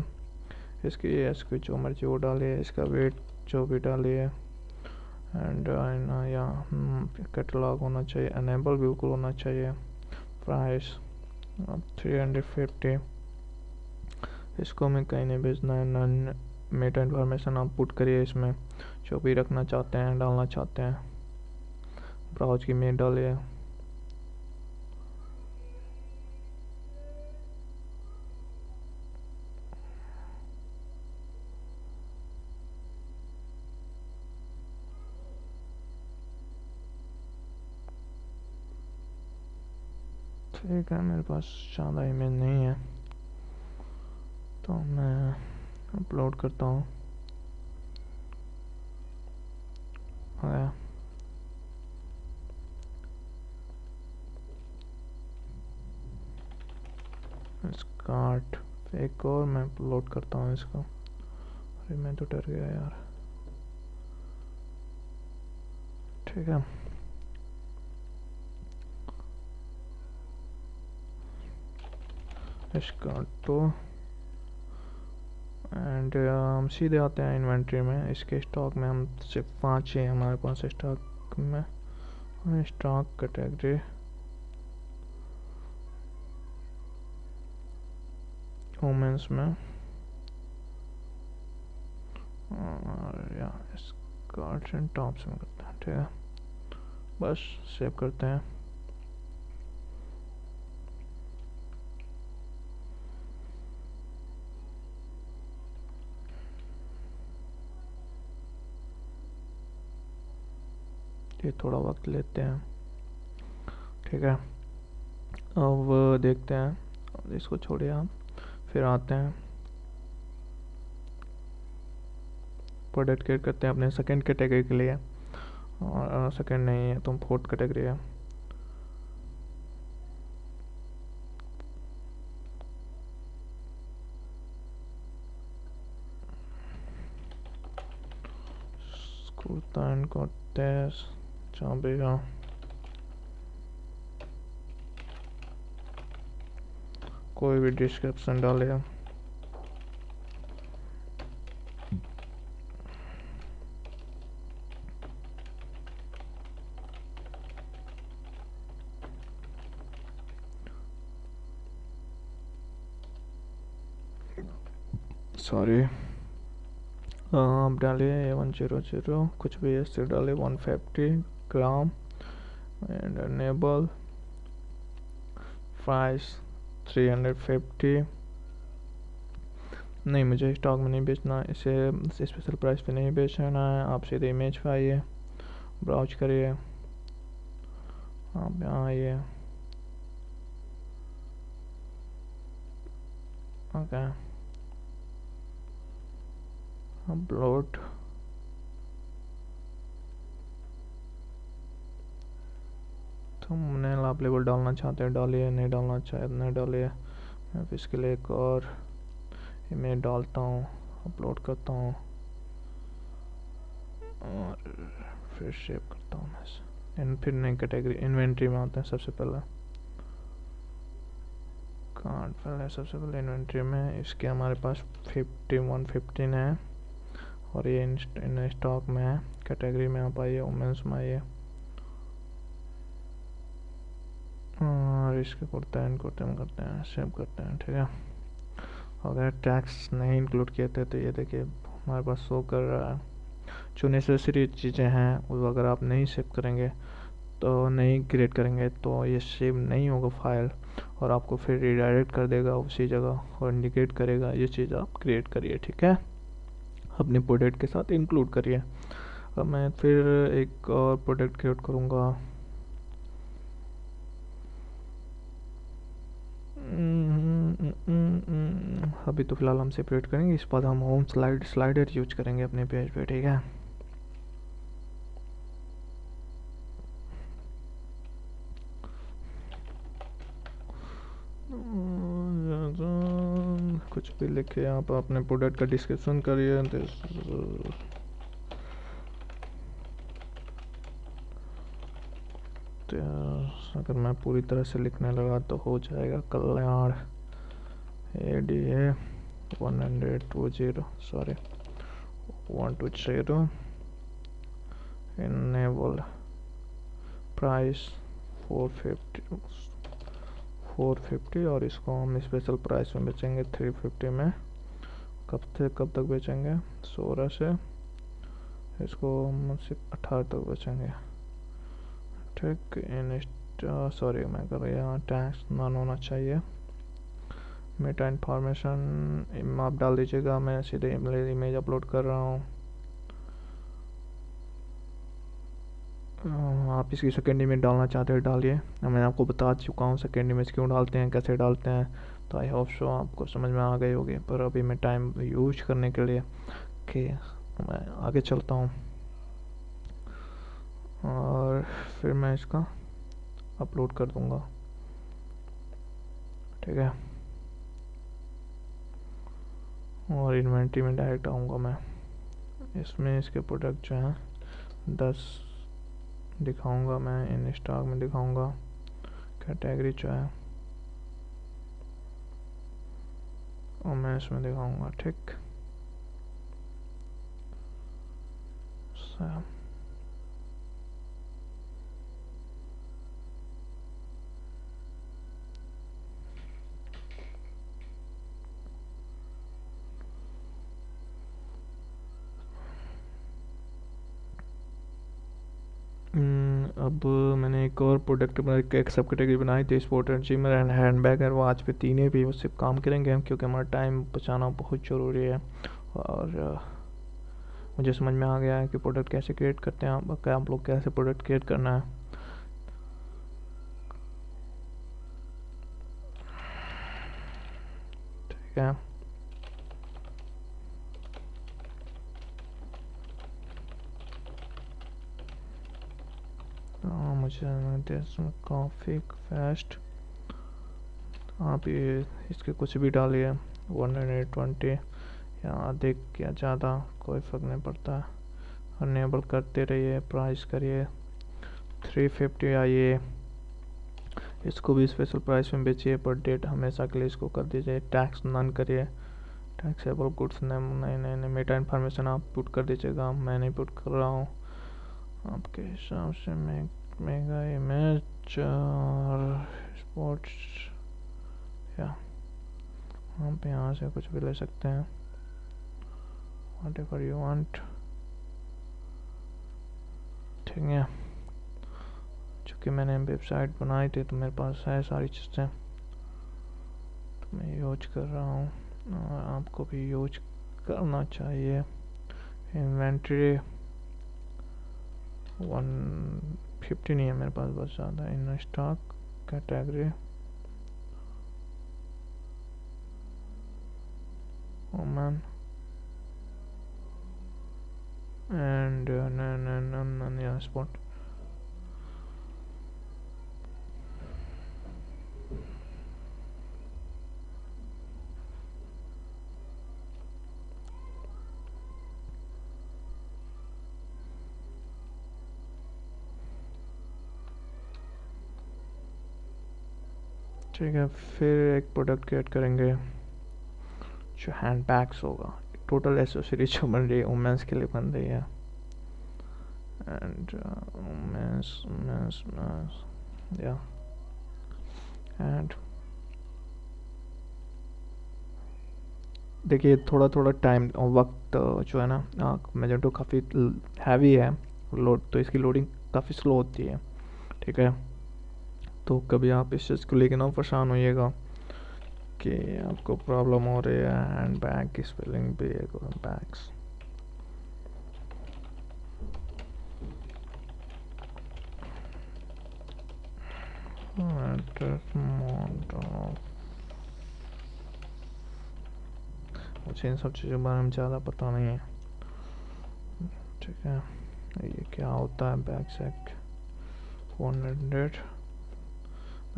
इसकी जो मर्जी वो डालिए, इसका वेट जो भी डालिए, एंड यहाँ कैटलॉग होना चाहिए, अनेबल बिल्कुल होना चाहिए। प्राइस 350, इसको मैं कहीं नहीं भेजना है। नन मेटा इन्फॉर्मेशन आप पुट करिए, इसमें जो भी रखना चाहते हैं, डालना चाहते हैं। ब्राउज की मेल डालिए। ठीक है, मेरे पास ज़्यादा इमेज नहीं है तो मैं अपलोड करता हूँ। आया स्कार्ट, एक और मैं अपलोड करता हूँ इसको। अरे मैं तो डर गया यार। ठीक है, स्कार्ट तो, एंड हम सीधे आते हैं इन्वेंट्री में। इसके स्टॉक में हम सिर्फ 5 ही हमारे पास स्टॉक में। स्टॉक कैटेगरी वुमेन्स में, और या स्कर्ट्स एंड टॉप्स में करते हैं। ठीक है, बस सेव करते हैं। ये थोड़ा वक्त लेते हैं। ठीक है, अब देखते हैं, इसको छोड़िए आप, फिर आते हैं प्रोडक्ट क्रिएट करते हैं अपने सेकंड कैटेगरी के लिए। और सेकंड नहीं है तो फोर्थ कैटेगरी है। कुर्ता एंड कोटेस जहाँ भी हो, कोई भी डिस्क्रिप्शन डालिए। सॉरी, आप डालिए 100 कुछ भी ऐसे डालिए, 150 ग्राम, एंड अनेबल प्राइस 350। नहीं, मुझे स्टॉक में नहीं बेचना, इसे स्पेशल प्राइस पे नहीं बेचना है। आप सीधे इमेज पे आइए, ब्राउज करिए, आप यहाँ आइए। Okay, upload. थंबनेल आप लेबल डालना चाहते हैं डालिए, नहीं डालना चाहते नहीं डालिए। मैं फिर इसके लिए एक और इमेज डालता हूँ, अपलोड करता हूँ और फिर सेव करता हूँ मैं। फिर नई कैटेगरी इन्वेंट्री में आते हैं। सबसे पहले कार्ड पहले सबसे पहले इन्वेंट्री में इसके हमारे पास 5115 है और ये इन स्टॉक में है। कैटेगरी में आप आइए, वुमेंस में आइए और इसके करते हैं सेव करते हैं। ठीक है, अगर टैक्स नहीं इंक्लूड किए थे तो ये देखिए हमारे पास शो कर रहा है। जो नेसेसरी चीज़ें हैं वो अगर आप नहीं सेव करेंगे तो नहीं क्रिएट करेंगे तो ये सेव नहीं होगा फाइल और आपको फिर रिडायरेक्ट कर देगा उसी जगह और इंडिकेट करेगा ये चीज़ आप क्रिएट करिए। ठीक है, अपने प्रोडक्ट के साथ इंक्लूड करिए। अब मैं फिर एक और प्रोडक्ट क्रिएट करूँगा। अभी तो फिलहाल हम सेपरेट करेंगे, इस बाद हम होम स्लाइडर यूज करेंगे अपने पेज पे। ठीक है, कुछ भी लिखे आप अपने प्रोडक्ट का डिस्क्रिप्शन करिए। अगर मैं पूरी तरह से लिखने लगा तो हो जाएगा कल्याण ADA 120 सॉरी 120 इनेबल प्राइस 450 और इसको हम स्पेशल प्राइस में बेचेंगे 350 में। कब तक बेचेंगे? 16 से इसको हम सिर्फ 18 तक बेचेंगे। ठीक, सॉरी मैं कर रहा यहाँ टैक्स नॉन होना चाहिए। मेटा इन्फॉर्मेशन आप डाल दीजिएगा, मैं सीधे इमेज अपलोड कर रहा हूँ। आप इसकी सेकेंड इमेज डालना चाहते हैं डालिए, मैं आपको बता चुका हूँ सेकेंड इमेज क्यों डालते हैं, कैसे डालते हैं। तो आई होप सो आपको समझ में आ गई होगी। पर अभी मैं टाइम यूज करने के लिए कि मैं आगे चलता हूँ और फिर मैं इसका अपलोड कर दूँगा। ठीक है, और इन्वेंट्री में डायरेक्ट आऊँगा मैं। इसमें इसके प्रोडक्ट जो हैं 10 दिखाऊंगा मैं, इन स्टॉक में दिखाऊंगा। कैटेगरी जो है और मैं इसमें दिखाऊंगा। ठीक, अब मैंने एक और प्रोडक्ट एक सब कैटेगरी बनाई थी, sport and gymwear and handbag और आज पे तीनों भी उससे काम करेंगे हम, क्योंकि हमारा टाइम बचाना बहुत ज़रूरी है। और मुझे समझ में आ गया है कि प्रोडक्ट कैसे क्रिएट करते हैं, आप लोग कैसे प्रोडक्ट क्रिएट करना है। ठीक है, मुझे कॉफ़ी फेस्ट आप ये इसके कुछ भी डालिए 120 या अधिक या ज़्यादा कोई फ़र्क नहीं पड़ता। अनेबल करते रहिए, प्राइस करिए 350 आइए। इसको भी स्पेशल प्राइस में बेचिए, पर डेट हमेशा के लिए इसको कर दीजिए। टैक्स नन करिए, टैक्सेबल गुड्स नहीं मेटा इन्फॉर्मेशन आप पुट कर दीजिएगा, मैं नहीं पुट कर रहा हूँ। आपके हिसाब से मेगा इमेज और स्पोर्ट्स या आप यहाँ से कुछ भी ले सकते हैं, whatever you want। ठीक है, चूँकि मैंने वेबसाइट बनाई थी तो मेरे पास है सारी चीज़ें, तो मैं यूज कर रहा हूँ और आपको भी यूज करना चाहिए। इन्वेंट्री 150 नहीं है मेरे पास, बहुत ज़्यादा। इन स्टॉक कैटेगरी वुमेन एंड नया स्पॉट। ठीक है, फिर एक प्रोडक्ट क्रिएट करेंगे जो हैंड बैग्स होगा। टोटल एसेसरीज जो बन रही है वुमेंस के लिए बन रही है। एंड वुमेंस या एंड देखिए थोड़ा थोड़ा टाइम और वक्त जो है ना, मैजेंटो काफ़ी हैवी है लोड, तो इसकी लोडिंग काफ़ी स्लो होती है। ठीक है, तो कभी आप इस चीज़ को लेकर ना परेशान होइएगा कि आपको प्रॉब्लम हो रही है। हैंड बैग की स्पेलिंग भी है बैग्स। मुझे इन सब चीज़ों के बारे में ज़्यादा पता नहीं है। ठीक है, ये क्या होता है बैक सेक 100।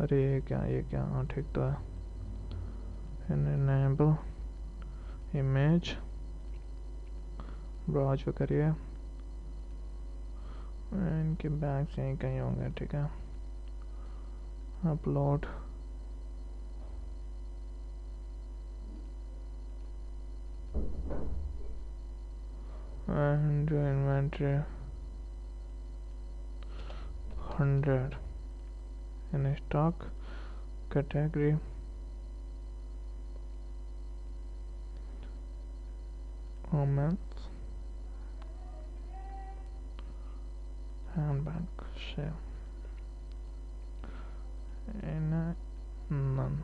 अरे ये क्या हाँ ठीक तो है। इनेबल इमेज ब्राउज पे करिए, इनके बैग्स यहीं कहीं होंगे। ठीक है, upload and inventory 100 in stock category women's handbag से नन।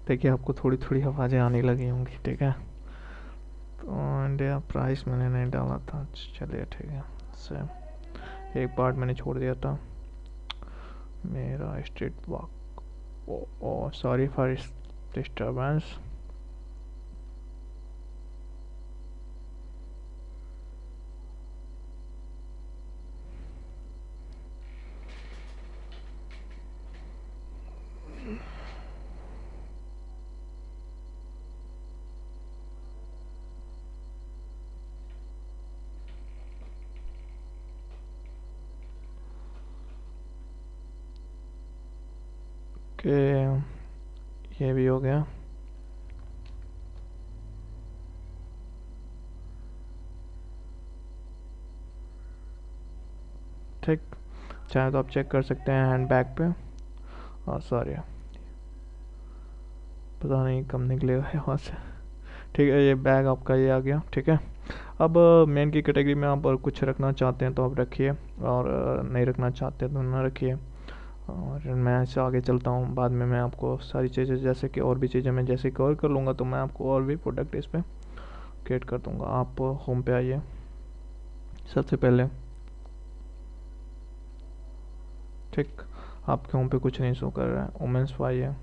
देखिए आपको थोड़ी थोड़ी आवाज़ें आने लगी होंगी। ठीक है, तो इंडिया प्राइस मैंने नहीं डाला था। चलिए ठीक है, से एक पार्ट मैंने छोड़ दिया था मेरा street walk. Sorry for disturbance. ये भी हो गया। ठीक, चाहे तो आप चेक कर सकते हैं हैंड बैग पे। और सॉरी पता नहीं कम निकलेगा यहाँ से। ठीक है, ये बैग आपका ये आ गया। ठीक है, अब मेन की कैटेगरी में आप कुछ रखना चाहते हैं तो आप रखिए, और नहीं रखना चाहते तो ना रखिए। और मैं ऐसे आगे चलता हूँ, बाद में मैं आपको सारी चीज़ें जैसे कि और भी चीज़ें मैं जैसे कवर कर लूँगा तो मैं आपको और भी प्रोडक्ट इस पर क्रिएट कर दूँगा। आप होम पे आइए सबसे पहले। ठीक, आपके होम पे कुछ नहीं शो कर रहा है। वुमेन्स पे आइए।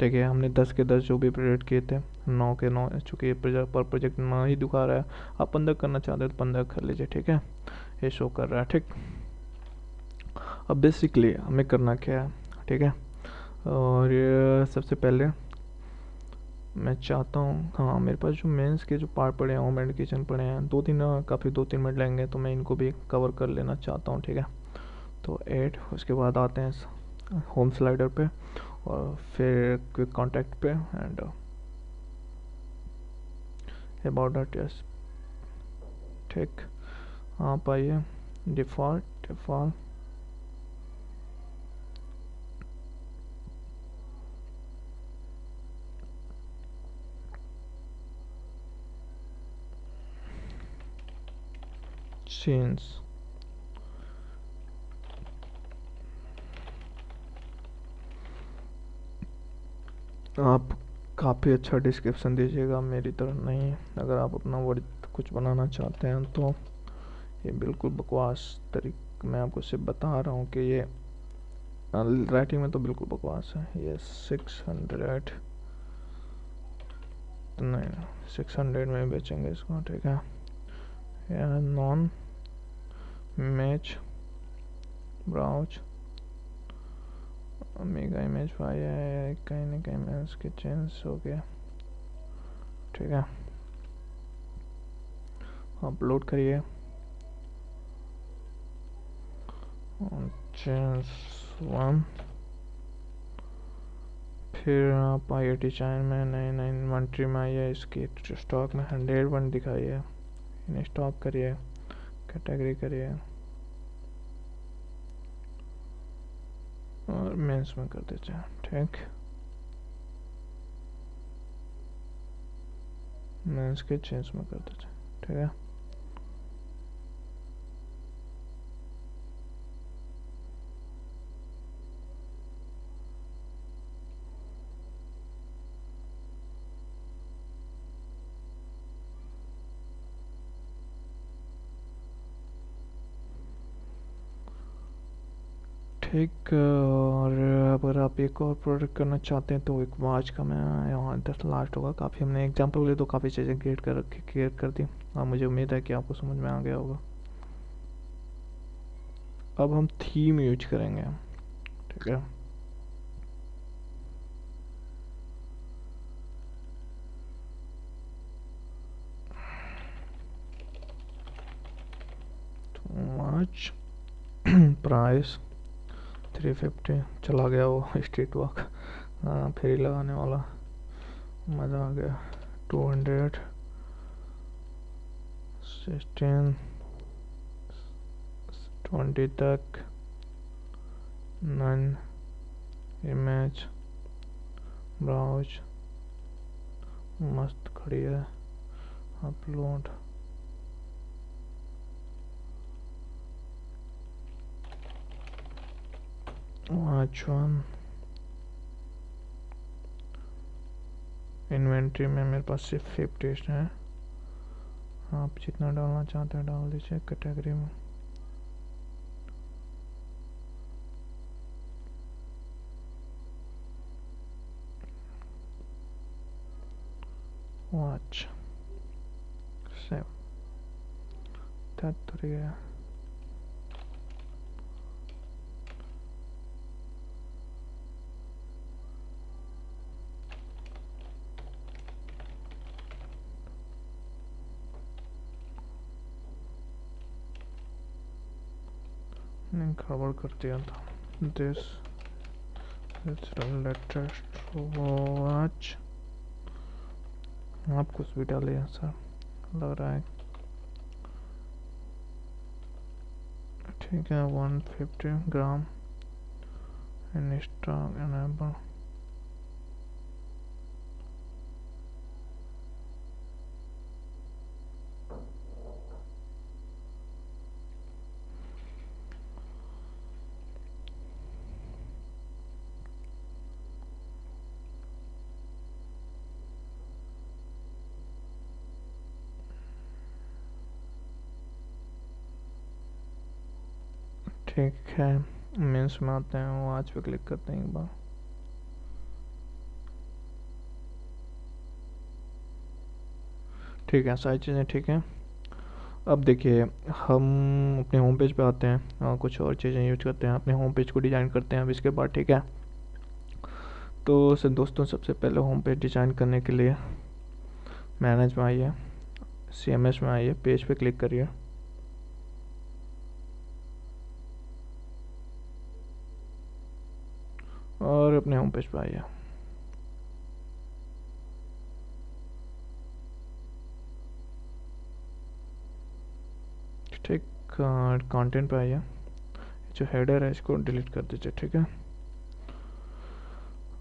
देखिए हमने 10 के 10 जो भी प्रोजेक्ट किए थे 9 के 9, चूँकि पर प्रोजेक्ट 9 ही दिखा रहा है। आप 15 करना चाहते हैं तो 15 कर लीजिए। ठीक है, ये शो कर रहा है। ठीक, अब बेसिकली हमें करना क्या है। ठीक है, और ये सबसे पहले मैं चाहता हूँ, हाँ मेरे पास जो मेंस के जो पार्ट पड़े हैं, होम एंड किचन पड़े हैं, काफ़ी 2-3 मिनट लेंगे तो मैं इनको भी कवर कर लेना चाहता हूँ। ठीक है, तो ऐड, उसके बाद आते हैं होम स्लाइडर पे और फिर क्विक कॉन्टैक्ट पे एंड अबाउट टेस्ट। ठीक, आप आइए डिफ़ॉल्ट सीन्स। आप काफ़ी अच्छा डिस्क्रिप्शन दीजिएगा, मेरी तरह नहीं। अगर आप अपना वर्ड कुछ बनाना चाहते हैं तो ये बिल्कुल बकवास तरीक मैं आपको सिर्फ बता रहा हूँ कि ये राइटिंग में तो बिल्कुल बकवास है। ये 600 नहीं 600 में बेचेंगे इसको, ठीक है। Non match browse mega image file है, कहीं ना कहीं मैं उसके चेंज हो गया, ठीक है। अपलोड करिए, चेंज 1, फिर आप आइए डिजाइन में, नई इन्वेंट्री में आइए, इसकी स्टॉक में 101 दिखाइए, इन स्टॉक करिए, कैटेगरी करिए और मेंस में कर दीजिए, ठीक। मेंस के चेंज में कर दीजिए, ठीक है। ठीक, और अगर आप एक और प्रोडक्ट करना चाहते हैं तो एक वॉच का मैं यहाँ 10 लास्ट होगा। काफ़ी हमने एग्जांपल लिए तो काफ़ी चीज़ें क्रिएट कर दी, और मुझे उम्मीद है कि आपको समझ में आ गया होगा। अब हम थीम यूज करेंगे, ठीक है। वॉच प्राइस 350, चला गया वो स्ट्रीट वॉक, हाँ फेरी लगाने वाला, मज़ा आ गया। 200, 16, 20 तक, नन इमेज ब्राउज मस्त खड़ी है, अपलोड, वॉच 1, इन्वेंट्री में मेरे पास सिर्फ 50 है, आप जितना डालना चाहते हैं डाल दीजिए। कैटेगरी में वॉच 7 3 है, नहीं गड़बड़ कर दिया था। दिस लेटेस्ट वॉच, आप कुछ भी डालिए सर, लग रहा है, ठीक है। 150 ग्राम इन स्टॉक एनेबल, ठीक है। मेंस में आते हैं, वॉच पे क्लिक करते हैं एक बार, ठीक है, सारी चीज़ें ठीक हैं। अब देखिए हम अपने होम पेज पे आते हैं और कुछ और चीज़ें यूज करते हैं, अपने होम पेज को डिज़ाइन करते हैं अब इसके बाद, ठीक है। तो सर दोस्तों, सबसे पहले होम पेज डिज़ाइन करने के लिए मैनेज में आइए, CMS में आइए, पेज पे क्लिक करिए, और अपने होम पेज पे आइए। ठीक, कंटेंट पे आइए, जो हेडर है इसको डिलीट कर दीजिए, ठीक है।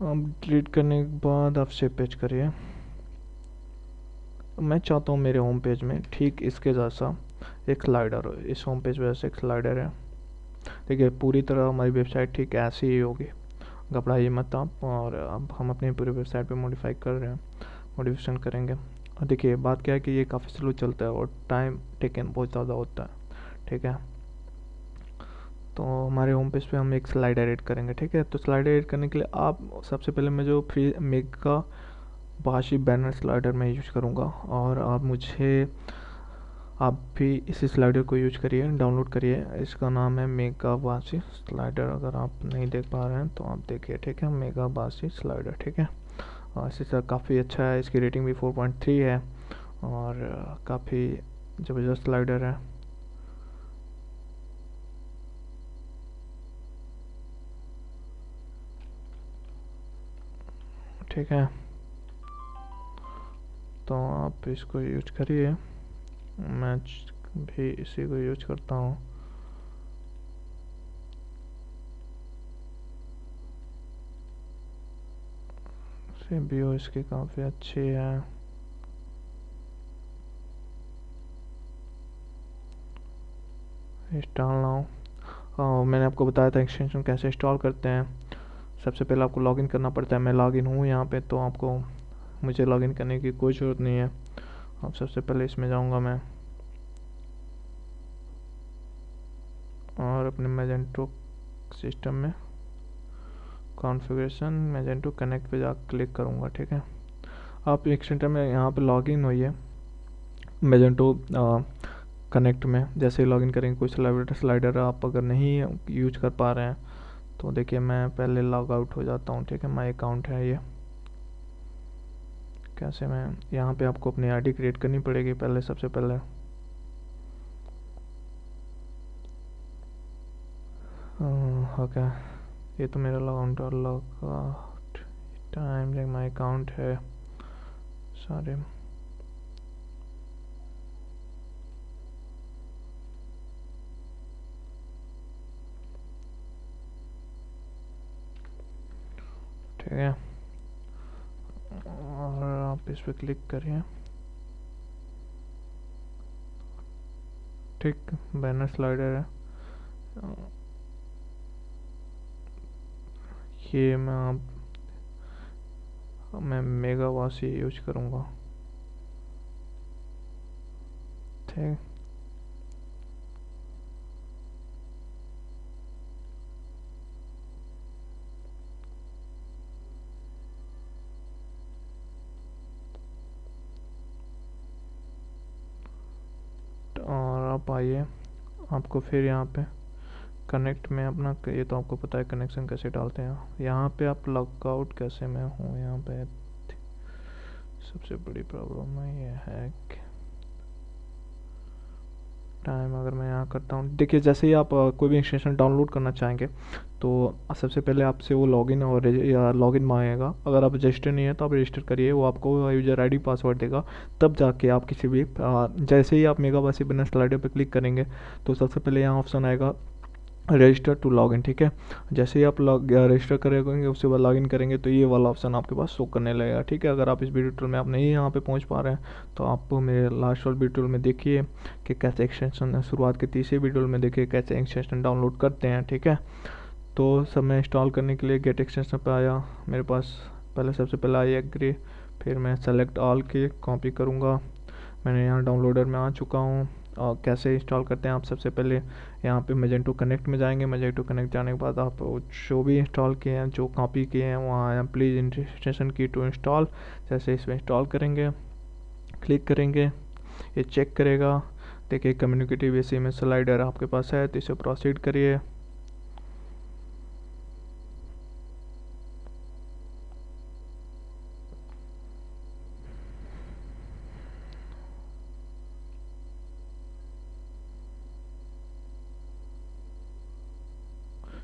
अब डिलीट करने के बाद आप सेव पेज करिए। मैं चाहता हूँ मेरे होम पेज में ठीक इसके जैसा एक स्लाइडर हो, इस होम पेज पे ऐसे एक स्लाइडर है, ठीक है। पूरी तरह हमारी वेबसाइट ठीक ऐसी ही होगी, घबराइए मत आप। और अब हम अपनी पूरी वेबसाइट पे मॉडिफाई कर रहे हैं, मॉडिफिकेशन करेंगे। और देखिए बात क्या है कि ये काफ़ी स्लो चलता है और टाइम टेकन बहुत ज़्यादा होता है, ठीक है। तो हमारे होम पेज पे हम एक स्लाइडर ऐड करेंगे, ठीक है। तो स्लाइडर ऐड करने के लिए आप सबसे पहले मैं जो फ्री मेगा बाशी बैनर स्लाइडर मैं यूज करूँगा। और आप भी इसी स्लाइडर को यूज करिए, डाउनलोड करिए। इसका नाम है मेगा बाशी स्लाइडर। अगर आप नहीं देख पा रहे हैं तो आप देखिए, ठीक है, मेगा बाशी स्लाइडर, ठीक है। और इसी तरह काफ़ी अच्छा है, इसकी रेटिंग भी 4.3 है और काफ़ी ज़बरदस्त स्लाइडर है। ठीक है, तो आप इसको यूज करिए, मैं भी इसी को यूज करता हूँ। सीपीयू इसकी काफ़ी अच्छी है। इंस्टॉल नाउ, मैंने आपको बताया था एक्सटेंशन कैसे इंस्टॉल करते हैं। सबसे पहले आपको लॉगिन करना पड़ता है। मैं लॉगिन हूँ यहाँ पे, तो आपको मुझे लॉगिन करने की कोई ज़रूरत नहीं है। अब सबसे पहले इसमें जाऊँगा मैं और अपने मैजेंटो सिस्टम में कॉन्फ़िगरेशन मैजेंटो कनेक्ट पे जा क्लिक करूँगा, ठीक है। आप एक्सटेंशन में यहाँ पे लॉगिन होइए मैजेंटो कनेक्ट में। जैसे ही लॉगिन करेंगे कोई स्लाइडर आप अगर नहीं यूज कर पा रहे हैं तो देखिए मैं पहले लॉग आउट हो जाता हूँ, ठीक है। माई अकाउंट है ये। कैसे, मैं यहाँ पे आपको अपनी आईडी क्रिएट करनी पड़ेगी पहले, सबसे पहले। ओके, ये तो मेरा log out time my account है, सॉरी। ठीक है, और आप इस पर क्लिक करिए, ठीक। बैनर स्लाइडर है ये। मैं मेगा वासी यूज करूँगा, ठीक। और आप आइए, आपको फिर यहाँ पे कनेक्ट में अपना, ये तो आपको पता है कनेक्शन कैसे डालते हैं। यहाँ पे आप लॉगआउट कैसे, मैं हूँ यहाँ पे। सबसे बड़ी प्रॉब्लम ये है कि टाइम अगर मैं यहाँ करता हूँ, देखिए जैसे ही आप कोई भी एक्सटेंशन डाउनलोड करना चाहेंगे तो सबसे पहले आपसे वो लॉगिन और लॉगिन मांगेगा। अगर आप रजिस्टर नहीं है तो आप रजिस्टर करिए, वो आपको यूज़र आईडी पासवर्ड देगा। तब जाके आप किसी भी जैसे ही आप मेगा वासी बिजनेस स्लाइडर पे क्लिक करेंगे तो सबसे पहले यहाँ ऑप्शन आएगा रजिस्टर टू लॉगिन, ठीक है। जैसे ही आप रजिस्टर करेंगे उसके बाद लॉगिन करेंगे तो ये वाला ऑप्शन आपके पास शो करने लगेगा, ठीक है। अगर आप इस वीडियो ट्यूटोरियल में आप नहीं यहाँ पे पहुँच पा रहे हैं तो आप मेरे लास्ट वाले वीडियो में देखिए कि कैसे एक्सटेंशन, शुरुआत के तीसरे वीडियो में देखिए कैसे एक्सटेंशन डाउनलोड करते हैं, ठीक है। तो सब मैं इंस्टॉल करने के लिए गेट एक्सटेंशन पे आया मेरे पास। पहले सबसे पहले आई एग्री, फिर मैं सेलेक्ट ऑल के कॉपी करूँगा। मैंने यहाँ डाउनलोडर में आ चुका हूँ। और कैसे इंस्टॉल करते हैं, आप सबसे पहले यहाँ पे मैजेंटो कनेक्ट में जाएंगे। मैजेंटो कनेक्ट जाने के बाद आप जो भी इंस्टॉल किए हैं, जो कॉपी किए हैं, वहाँ आया प्लीज़ इंस्टॉलेशन की टू इंस्टॉल। जैसे इसमें इंस्टॉल करेंगे, क्लिक करेंगे, ये चेक करेगा। देखिए कम्युनिकेटिव एसी में स्लाइडर आपके पास है तो इसे प्रोसीड करिए।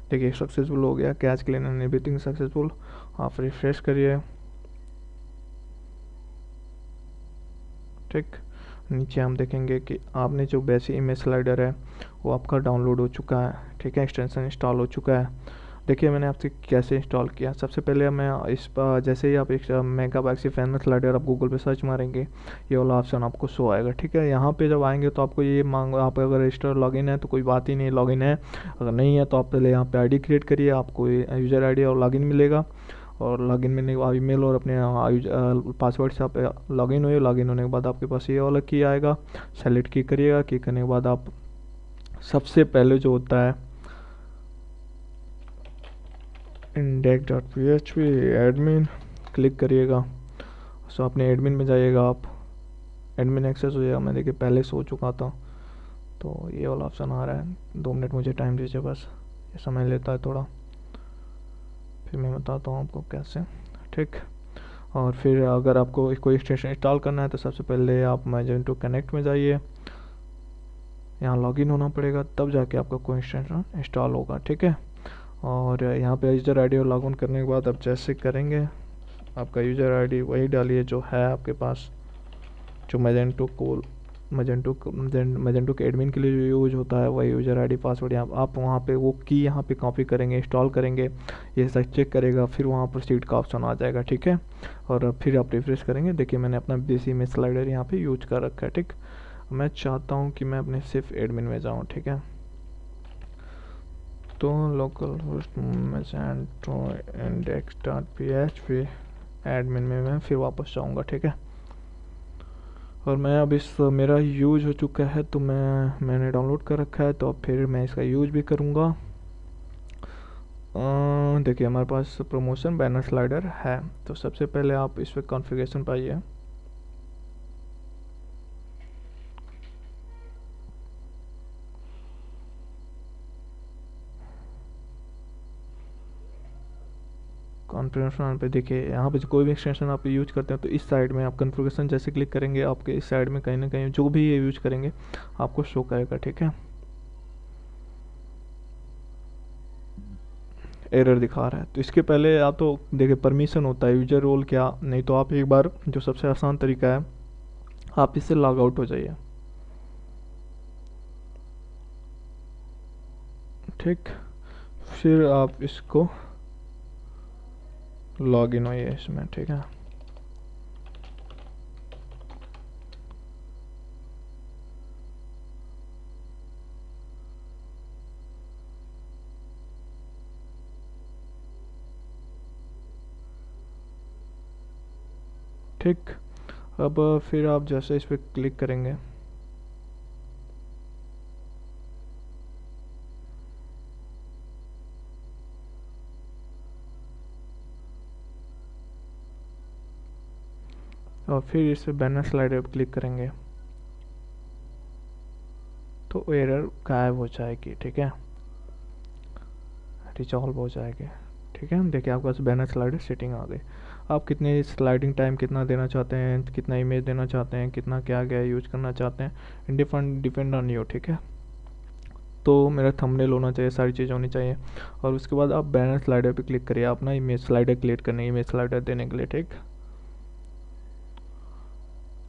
देखिए सक्सेसफुल हो गया, catch clean and everything successful. आप रिफ्रेश करिए, ठीक। नीचे हम देखेंगे कि आपने जो बेसी इमेज स्लाइडर है वो आपका डाउनलोड हो चुका है, ठीक है। एक्सटेंशन इंस्टॉल हो चुका है। देखिए मैंने आपसे कैसे इंस्टॉल किया। सबसे पहले मैं इस पर, जैसे ही आप एक मेगा बाक्सी फैन स्लाइडर आप गूगल पे सर्च मारेंगे ये वाला ऑप्शन आपको शो आएगा, ठीक है। यहाँ पे जब आएंगे तो आपको ये मांग, आप अगर रजिस्टर लॉगिन है तो कोई बात ही नहीं, लॉगिन है। अगर नहीं है तो आप पहले यहाँ पे आईडी क्रिएट करिए, आपको यूज़र आईडी और लॉगिन मिलेगा। और लॉगिन मिलने के बाद ईमेल और अपने पासवर्ड से आप लॉगिन हुए। लॉगिन होने के बाद आपके पास ये वाला की आएगा, सेलेक्ट की करिएगा। की करने के बाद आप सबसे पहले जो होता है index.php एडमिन क्लिक करिएगा। सो अपने एडमिन में जाइएगा, आप एडमिन एक्सेस हो जाएगा। मैं देखिए पहले सो चुका था, तो ये वाला ऑप्शन आ रहा है। 2 मिनट मुझे टाइम दीजिए बस, ये समय लेता है थोड़ा, फिर मैं बताता हूँ आपको कैसे। ठीक। और फिर अगर आपको कोई एक्सटेंशन इंस्टॉल करना है तो सबसे पहले आप मैजेंटो कनेक्ट में जाइए, यहाँ लॉगिन होना पड़ेगा, तब जाके आपका कोई एक्सटेंशन इंस्टॉल होगा। ठीक है। और यहाँ पे यूज़र आईडी और लॉगिन करने के बाद आप जैसे करेंगे, आपका यूज़र आईडी वही डालिए जो है आपके पास, जो मैजेंटो के एडमिन के लिए जो यूज होता है वही यूज़र आईडी पासवर्ड। यहाँ आप वहाँ पे वो की यहाँ पे कॉपी करेंगे, इंस्टॉल करेंगे, ये सब चेक करेगा, फिर वहाँ पर सीट का ऑप्शन आ जाएगा। ठीक है। और फिर आप रिफ्रेश करेंगे, देखिए मैंने अपना बीसी में स्लाइडर यहाँ पे यूज कर रखा है। ठीक। मैं चाहता हूँ कि मैं अपने सिर्फ एडमिन में जाऊँ। ठीक है। तो local host Magento index.php admin में मैं फिर वापस जाऊँगा। ठीक है। और मैं अब इस मेरा यूज हो चुका है, तो मैंने डाउनलोड कर रखा है, तो अब फिर मैं इसका यूज भी करूँगा। देखिए हमारे पास प्रमोशन बैनर स्लाइडर है, तो सबसे पहले आप इस पर कॉन्फ़िगरेशन पाइए। कॉन्फ़िगरेशन पे देखिए, यहाँ पे कोई भी एक्सटेंशन आप यूज करते हैं तो इस साइड में आप कॉन्फ़िगरेशन जैसे क्लिक करेंगे, आपके इस साइड में कहीं ना कहीं जो भी ये यूज करेंगे आपको शो करेगा। ठीक है। एरर दिखा रहा है, तो इसके पहले आप तो देखिए परमिशन होता है, यूजर रोल क्या, नहीं तो आप एक बार जो सबसे आसान तरीका है, आप इससे लॉग आउट हो जाइए। ठीक। फिर आप इसको लॉग इन होइए इसमें। ठीक है। ठीक। अब फिर आप जैसे इस पर क्लिक करेंगे, और फिर इस पर बैनर स्लाइडर पर क्लिक करेंगे, तो एरर गायब हो जाएगी। ठीक है, रिजॉल्व हो जाएगी। ठीक है। देखिए आपके पास बैनर स्लाइडर सेटिंग आ गई। आप कितने स्लाइडिंग टाइम कितना देना चाहते हैं, कितना इमेज देना चाहते हैं, कितना क्या क्या यूज करना चाहते हैं, डिपेंड ऑन यू। ठीक है। तो मेरा थंबनेल होना चाहिए, सारी चीज़ होनी चाहिए। और उसके बाद आप बैनर स्लाइडर पे क्लिक करिए, अपना इमेज स्लाइडर क्रिएट करने, इमेज स्लाइडर देने के लिए। ठीक।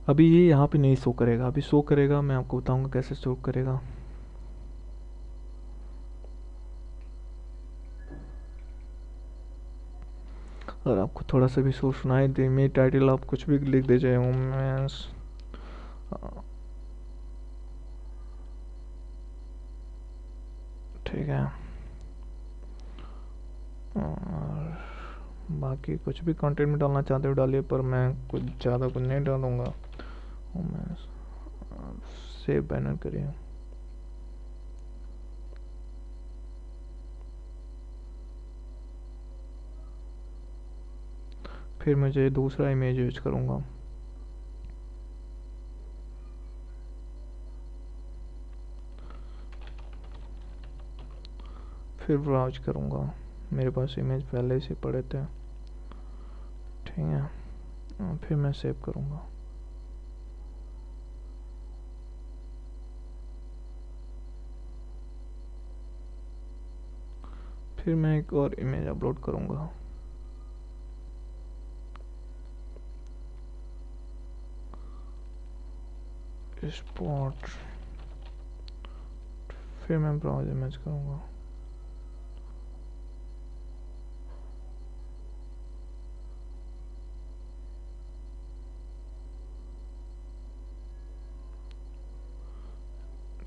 अभी ये यहाँ पे नहीं शो करेगा, अभी शो करेगा, मैं आपको बताऊंगा कैसे शो करेगा। अगर आपको थोड़ा सा भी शो सुनाई दे, इमेज टाइटल आप कुछ भी लिख दीजिए, वुमेन्स। ठीक है। और बाकी कुछ भी कंटेंट में डालना चाहते हो डालिए, पर मैं कुछ ज़्यादा कुछ नहीं डालूँगा। वुमेन्स, सेव बैनर करिए। फिर मुझे दूसरा इमेज यूज करूँगा, फिर ब्राउज करूँगा। मेरे पास इमेज पहले से पड़े थे। ठीक है। फिर मैं सेव करूँगा। फिर मैं एक और इमेज अपलोड करूँगा। स्पॉट, फिर मैं ब्राउज इमेज करूँगा।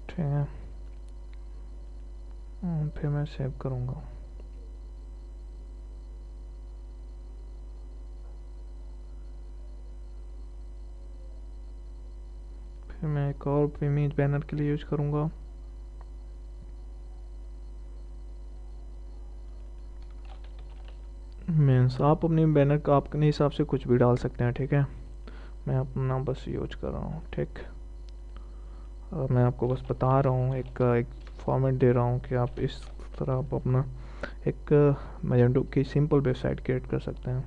ठीक है। फिर मैं सेव करूँगा। फिर मैं एक और इमेज बैनर के लिए यूज करूँगा। मीन्स आप अपने बैनर का अपने हिसाब से कुछ भी डाल सकते हैं। ठीक है। मैं अपना बस यूज कर रहा हूँ, ठीक। मैं आपको बस बता रहा हूँ, एक फॉर्मेट दे रहा हूँ कि आप इस तरह आप अपना एक मैजेंटो की सिंपल वेबसाइट क्रिएट कर सकते हैं।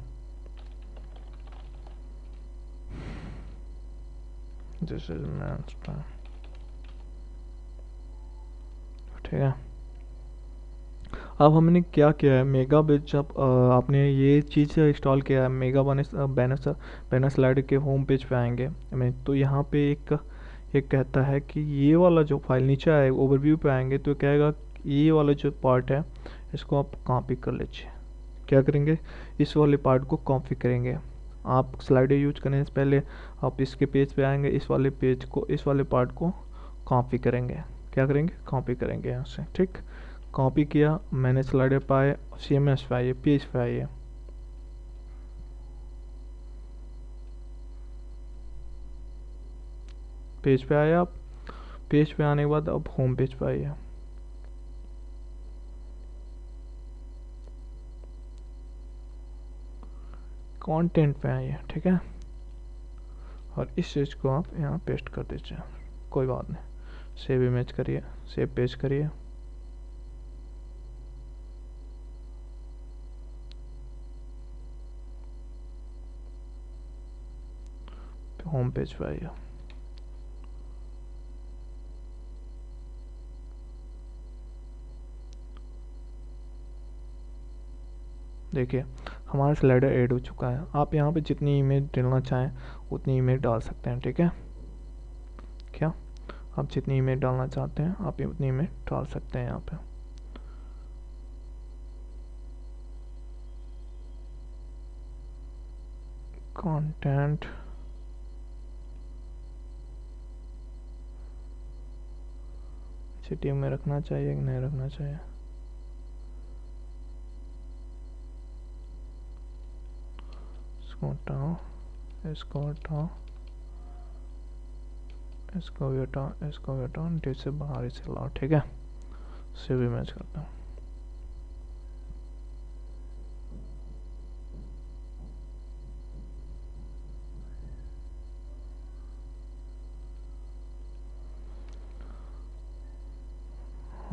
दिस इज मैं, ठीक है। अब हमने क्या किया है, मेगा बेस, जब आपने ये चीज़ इंस्टॉल किया है, मेगा बैनर स्लाइडर के होम पेज पे आएंगे मैं, तो यहाँ पे एक कहता है कि ये वाला जो फाइल नीचे आए ओवरव्यू पे आएंगे तो कहेगा ये वाला जो पार्ट है इसको आप कॉपी कर लीजिए। क्या करेंगे, इस वाले पार्ट को कॉपी करेंगे। आप स्लाइडर यूज करने से पहले आप इसके पेज पे आएंगे, इस वाले पेज को, इस वाले पार्ट को कॉपी करेंगे। क्या करेंगे, कॉपी करेंगे यहाँ से, ठीक। कॉपी किया, मैंने स्लाइडर पाए, CMS पे आइए, पेज पे आइए, पेज पे आए आप। पेज पे आने के बाद अब होम पेज पे आइए, कंटेंट पे आइए, ठीक है। और इस चीज़ को आप यहाँ पेस्ट कर दीजिए, कोई बात नहीं। सेव इमेज करिए, सेव पेज करिए, होम पेज पे आइए। देखिए हमारा स्लाइडर ऐड हो चुका है। आप यहाँ पे जितनी इमेज डालना चाहें उतनी इमेज डाल सकते हैं, ठीक है। क्या आप जितनी इमेज डालना चाहते हैं आप उतनी इमेज डाल सकते हैं यहाँ पे। कंटेंट, सिटी में रखना चाहिए कि नहीं रखना चाहिए, इसको हटाओ, इसको हटाओ, इसको भी हटाओ, इसको भी हटाओ, डी से बाहर इसे लाओ, ठीक है। सेव इमेज करता हूँ।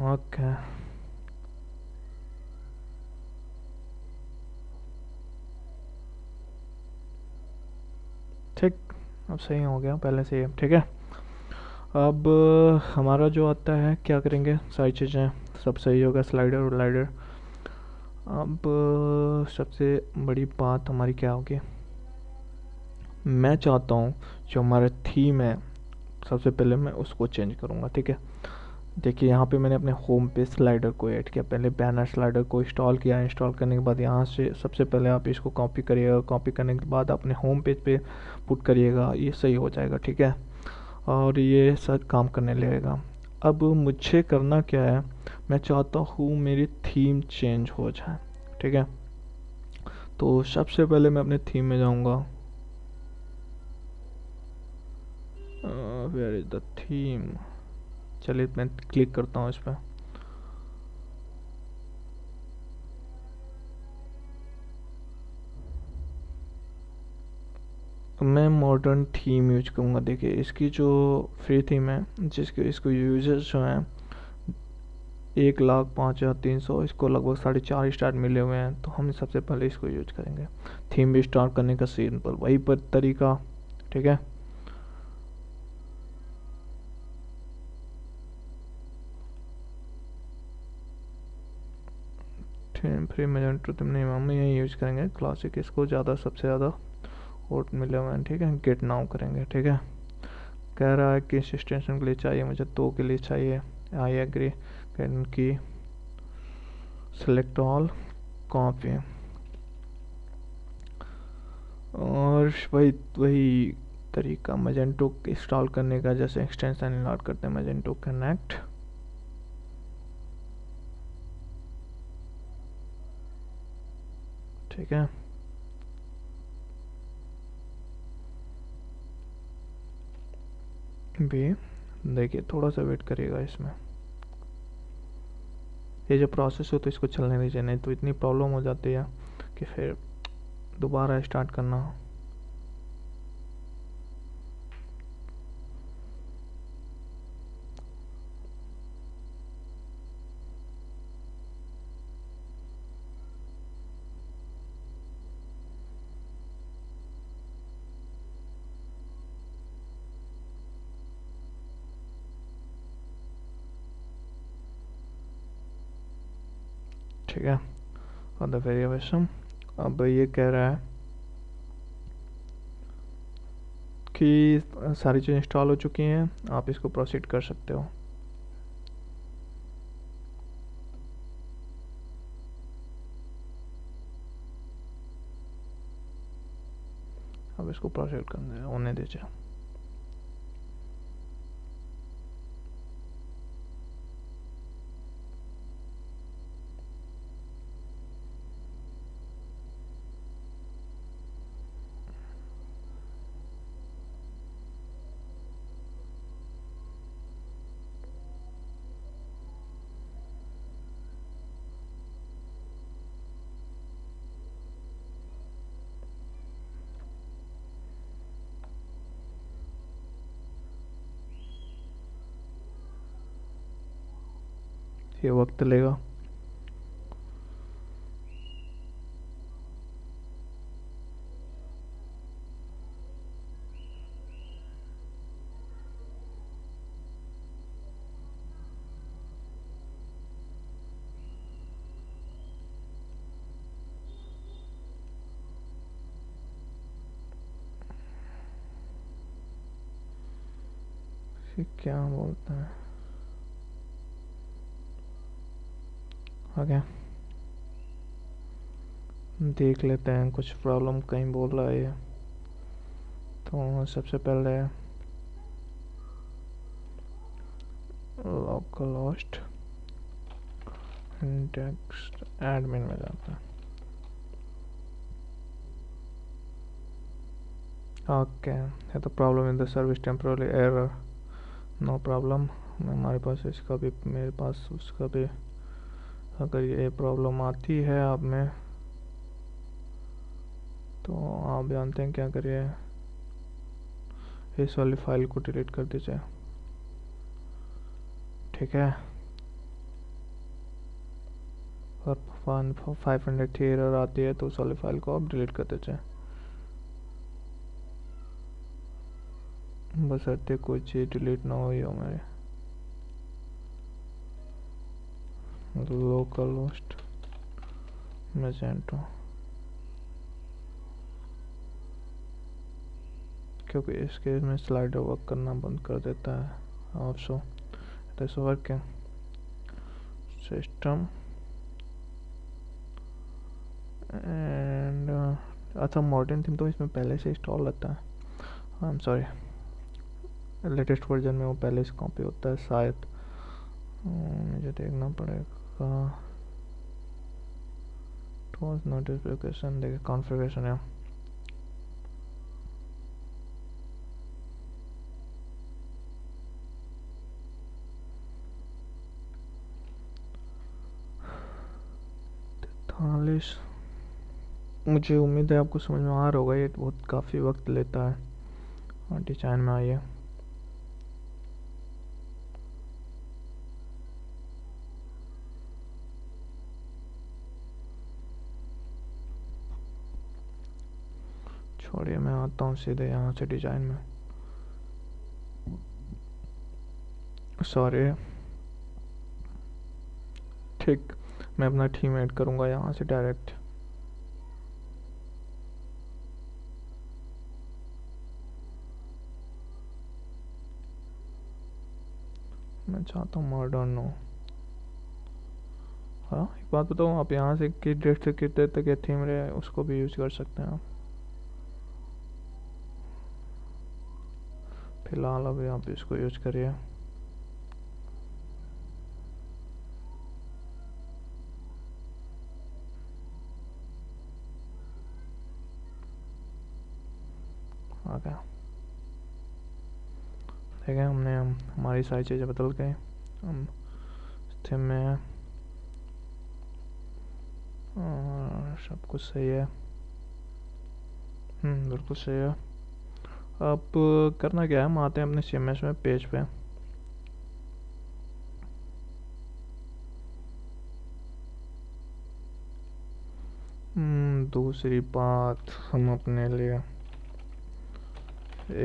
ओके, ठीक, अब सही हो गया पहले से, ठीक है। अब हमारा जो आता है, क्या करेंगे, सारी चीज़ें सब सही होगा, स्लाइडर और लाइडर। अब सबसे बड़ी बात हमारी क्या होगी, मैं चाहता हूँ जो हमारा थीम है सबसे पहले मैं उसको चेंज करूँगा, ठीक है। देखिए यहाँ पे मैंने अपने होम पे स्लाइडर को ऐड किया, पहले बैनर स्लाइडर को इंस्टॉल किया। इंस्टॉल करने के बाद यहाँ से सबसे पहले आप इसको कॉपी करिएगा, कॉपी करने के बाद अपने होम पेज पे पुट करिएगा, ये सही हो जाएगा, ठीक है। और ये सब काम करने लगेगा। अब मुझे करना क्या है, मैं चाहता हूँ मेरी थीम चेंज हो जाए, ठीक है। तो सबसे पहले मैं अपने थीम में जाऊँगा, वेयर इज द थीम, चलिए मैं क्लिक करता हूँ इस पर। मैं मॉडर्न थीम यूज करूँगा। देखिए इसकी जो फ्री थीम है, जिसके इसको यूजर्स जो हैं 1,05,300, इसको लगभग 4.5 स्टार मिले हुए हैं, तो हम सबसे पहले इसको यूज करेंगे। थीम भी स्टार्ट करने का सिंपल वही पर तरीका, ठीक है। थीम फ्री मैजेंटो थीम नहीं, हम यही यूज करेंगे क्लासिक, इसको ज़्यादा सबसे ज़्यादा वोट मिले हुए हैं, ठीक है। गेट नाउ करेंगे, ठीक है। कह रहा है कि इस एक्सटेंशन के लिए चाहिए मुझे 2 के लिए चाहिए, आई एग्री की, सेलेक्ट ऑल, कॉपी, और वही वही तरीका मैजेंटो इंस्टॉल करने का, जैसे एक्सटेंशन इंस्टॉल करते हैं मैजेंटो कनेक्ट, ठीक है। भी देखिए थोड़ा सा वेट करिएगा, इसमें ये जो प्रोसेस हो तो इसको चलने दीजिए, नहीं तो इतनी प्रॉब्लम हो जाती है कि फिर दोबारा स्टार्ट करना। ठीक है। और द वेरिएशन अब ये कह रहा है कि सारी चीज़ इंस्टॉल हो चुकी हैं, आप इसको प्रोसीड कर सकते हो। अब इसको प्रोसीड करने होने दीजिए। ये वक्त लेगा। ये क्या बोलते हैं? ओके, देख लेते हैं, कुछ प्रॉब्लम कहीं बोल रहा है ये। तो सबसे पहले लोकल होस्ट टेक्स्ट एडमिन में जाता है। ओके, है तो problem in the service temporary error, no problem. हमारे पास इसका भी, मेरे पास उसका भी, अगर ये प्रॉब्लम आती है आप में तो आप जानते हैं क्या करिए, इस वाली फाइल को डिलीट कर दीजिए। ठीक है, और 500 थी एरर आती है तो उस वाली फाइल को आप डिलीट कर दीजिए, बशर्ते कोई चीज़ डिलीट ना हुई हो मेरे। लोकल होस्ट मैजेंटो, क्योंकि इस केस में स्लाइडर वर्क करना बंद कर देता है। Also this work system and अच्छा, मॉडर्न थीम तो इसमें पहले से इंस्टॉल रहता है। I am sorry, latest version में वो पहले से कॉपी होता है शायद, मुझे देखना पड़ेगा। टूल्स नोटिफिकेशन, देखिए कॉन्फ़िगरेशन है। तैतालीस, मुझे उम्मीद है आपको समझ में आ रहा होगा, ये बहुत काफ़ी वक्त लेता है। और डिजाइन में आइए, छोड़िए मैं आता हूँ सीधे यहाँ से डिजाइन में। सॉरी, ठीक, मैं अपना थीम ऐड करूँगा यहाँ से डायरेक्ट। मैं चाहता हूँ मॉडर्न हो। हाँ, एक बात बताओ, आप यहाँ से किस डेट से किस डेट तक ये थीम रहे उसको भी यूज कर सकते हैं आप। फिलहाल अभी आप इसको यूज करिए। ओके, ठीक है, हमने हमारी सारी चीज़ें बदल गई, हम थीम में है और सब कुछ सही है। बिल्कुल सही है। अब करना क्या है, हम आते हैं अपने CMS में पेज पे। दूसरी बात, हम अपने लिए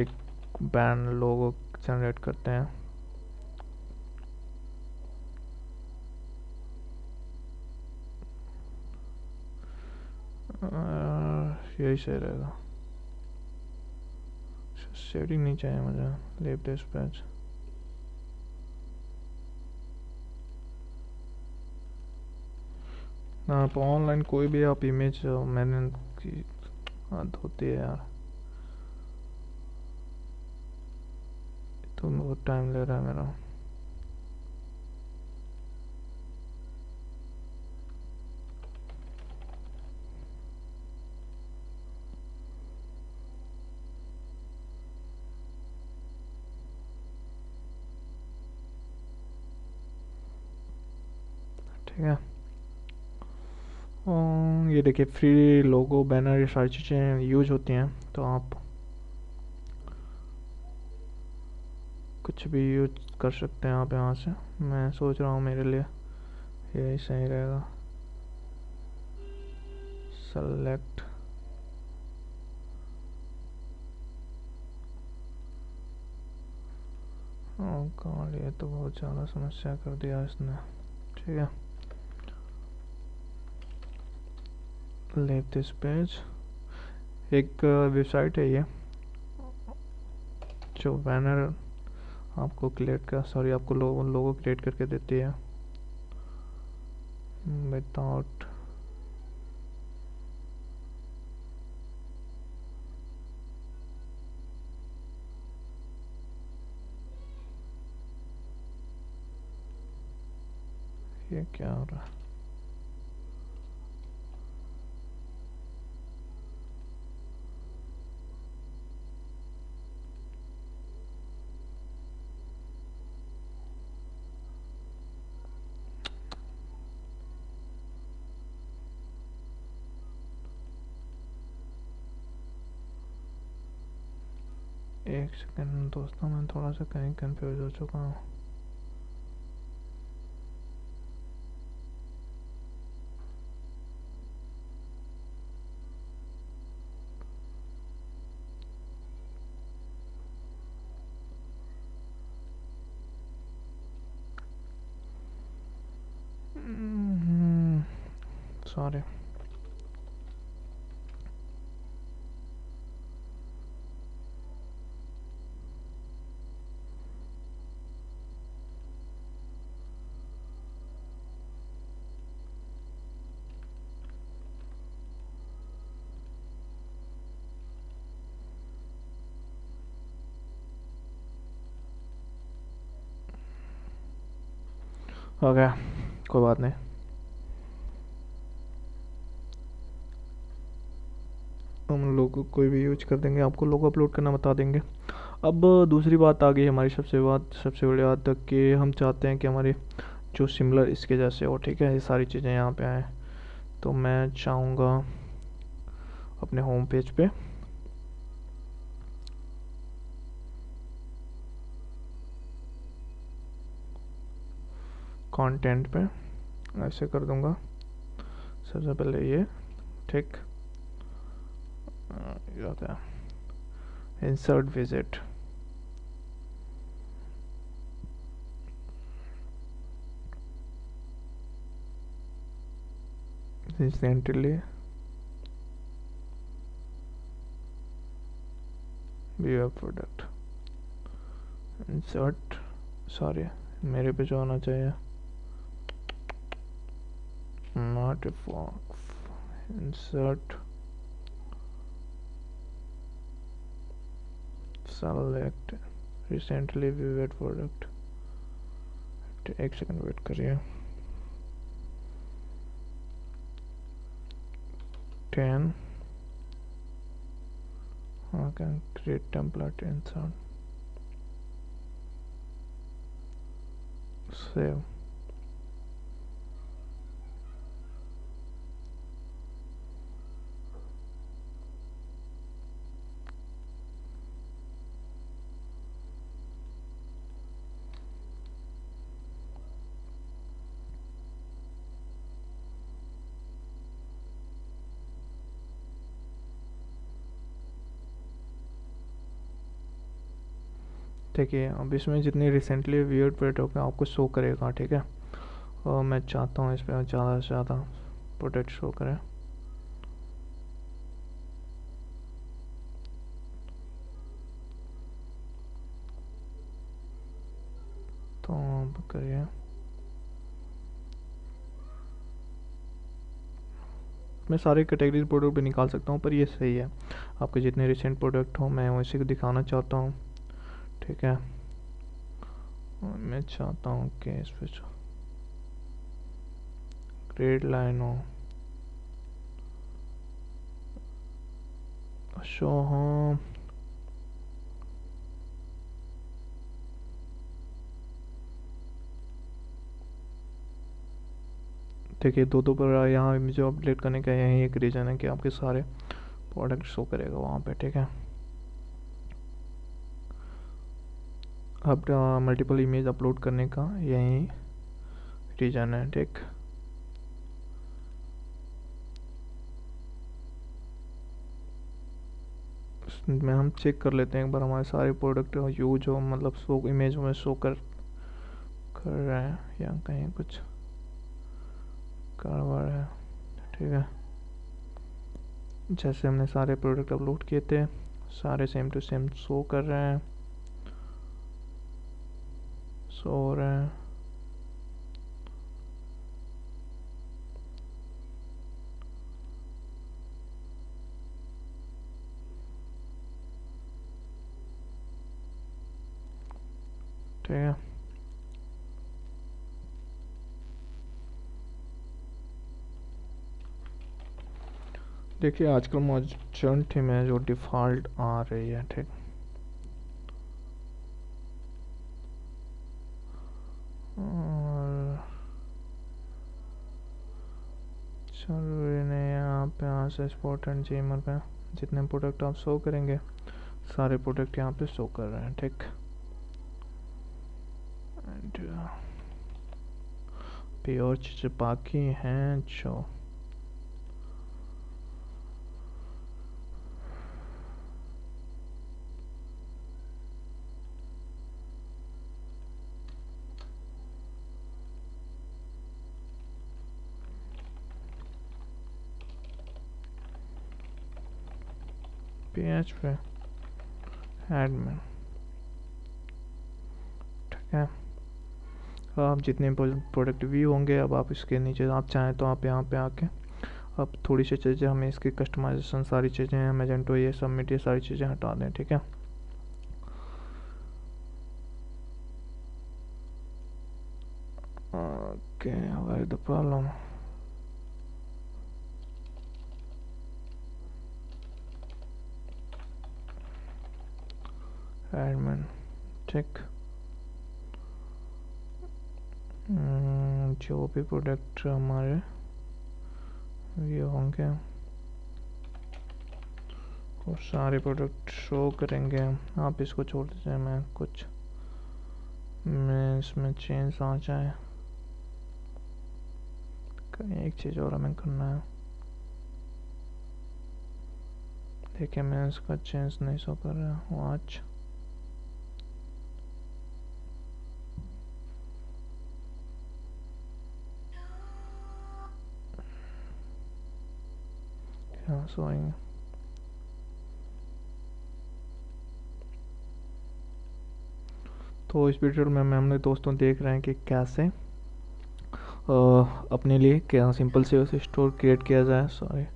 एक बैंड लोगो जनरेट करते हैं। यही सही रहेगा। शेडिंग नहीं चाहिए मुझे। Leave this page. हाँ, तो ऑनलाइन कोई भी आप इमेज मैंने की हद होती है यार। तो बहुत टाइम ले रहा है मेरा। ठीक है। ये देखिए, फ्री लोगो, बैनर, ये सारी चीज़ें यूज होती हैं, तो आप कुछ भी यूज कर सकते हैं आप यहाँ से। मैं सोच रहा हूँ मेरे लिए यही सही रहेगा। सेलेक्ट। ओह गॉड, ये तो बहुत ज़्यादा समस्या कर दिया इसने। ठीक है, लीव दिस पेज। एक वेबसाइट है ये जो बैनर आपको आपको लोगो क्रिएट करके देती है विदाउट। ये क्या हो रहा है? एक सेकंड दोस्तों, मैं थोड़ा सा कहीं कंफ्यूज हो चुका हूँ। सॉरी। हो गया, कोई बात नहीं। हम लोग कोई भी यूज कर देंगे, आपको लोगो अपलोड करना बता देंगे। अब दूसरी बात आ गई हमारी, सबसे बड़ी बात तक कि हम चाहते हैं कि हमारी जो सिमिलर इसके जैसे हो। ठीक है, ये सारी चीज़ें यहाँ पे आए, तो मैं चाहूँगा अपने होम पेज पे कंटेंट पे ऐसे कर दूंगा। सबसे पहले ये, ठीक, ये होता है insert visit. Recently view product insert, sorry मेरे पे जो आना चाहिए, not insert select recently viewed product. एक सेकंड वेट करिए। 10 okay, create template, insert, save। देखिए, अब इसमें जितनी रिसेंटली व्यूड प्रोडक्ट आपको शो करेगा। ठीक है, और मैं चाहता हूँ इस पर ज़्यादा से ज़्यादा प्रोडक्ट शो करें। तो अब करिए, मैं सारे कैटेगरी प्रोडक्ट भी निकाल सकता हूँ, पर ये सही है। आपके जितने रिसेंट प्रोडक्ट हो मैं उसी को दिखाना चाहता हूँ, ठीक है। मैं चाहता हूँ कि इस पर ग्रेड लाइन हो, शो हो, देखिए दो दो पर यहाँ मुझे अपडेट करने का यही एक रीज़न है कि आपके सारे प्रोडक्ट शो करेगा वहाँ पे, ठीक है। अब मल्टीपल इमेज अपलोड करने का यही रीज़न है, ठीक। में हम चेक कर लेते हैं एक बार हमारे सारे प्रोडक्ट यूज हो, मतलब शो इमेज में शो कर रहे हैं या कहीं कुछ गड़बड़ है, ठीक है। जैसे हमने सारे प्रोडक्ट अपलोड किए थे, सारे सेम टू सेम शो कर रहे हैं, शो हो रहे हैं। ठीक है, देखिए आजकल मॉडर्न थीम है जो डिफ़ॉल्ट आ रही है, ठीक। और चलो इन्हें यहाँ पे यहाँ से स्पॉट एंड जेमर पे जितने प्रोडक्ट आप शो करेंगे सारे प्रोडक्ट यहाँ पे शो कर रहे हैं, ठीक। एंड पे और चीज़ें बाकी हैं जो पेज पे एडमिन, ठीक है। आप जितने प्रोडक्ट व्यू होंगे अब आप इसके नीचे आप चाहें तो आप यहाँ पे आके अब थोड़ी सी चीज़ें हमें इसकी कस्टमाइजेशन सारी चीज़ें हैं, मैजेंटो ये सबमिट ये सारी चीज़ें हटा दें, ठीक है। Okay, what is the problem? Admin, ठीक। जो भी प्रोडक्ट हमारे व्यू होंगे वो सारे प्रोडक्ट शो करेंगे। आप इसको छोड़ दीजिए, मैं कुछ मैं इसमें चेंज आ जाए, एक चीज़ और हमें करना है। देखिए मैं इसका चेंज नहीं शो कर रहा हूँ आज, क्या शोइंग। तो इस वीडियो में मैं हमने दोस्तों देख रहे हैं कि कैसे अपने लिए क्या सिंपल से स्टोर क्रिएट किया जाए। सॉरी,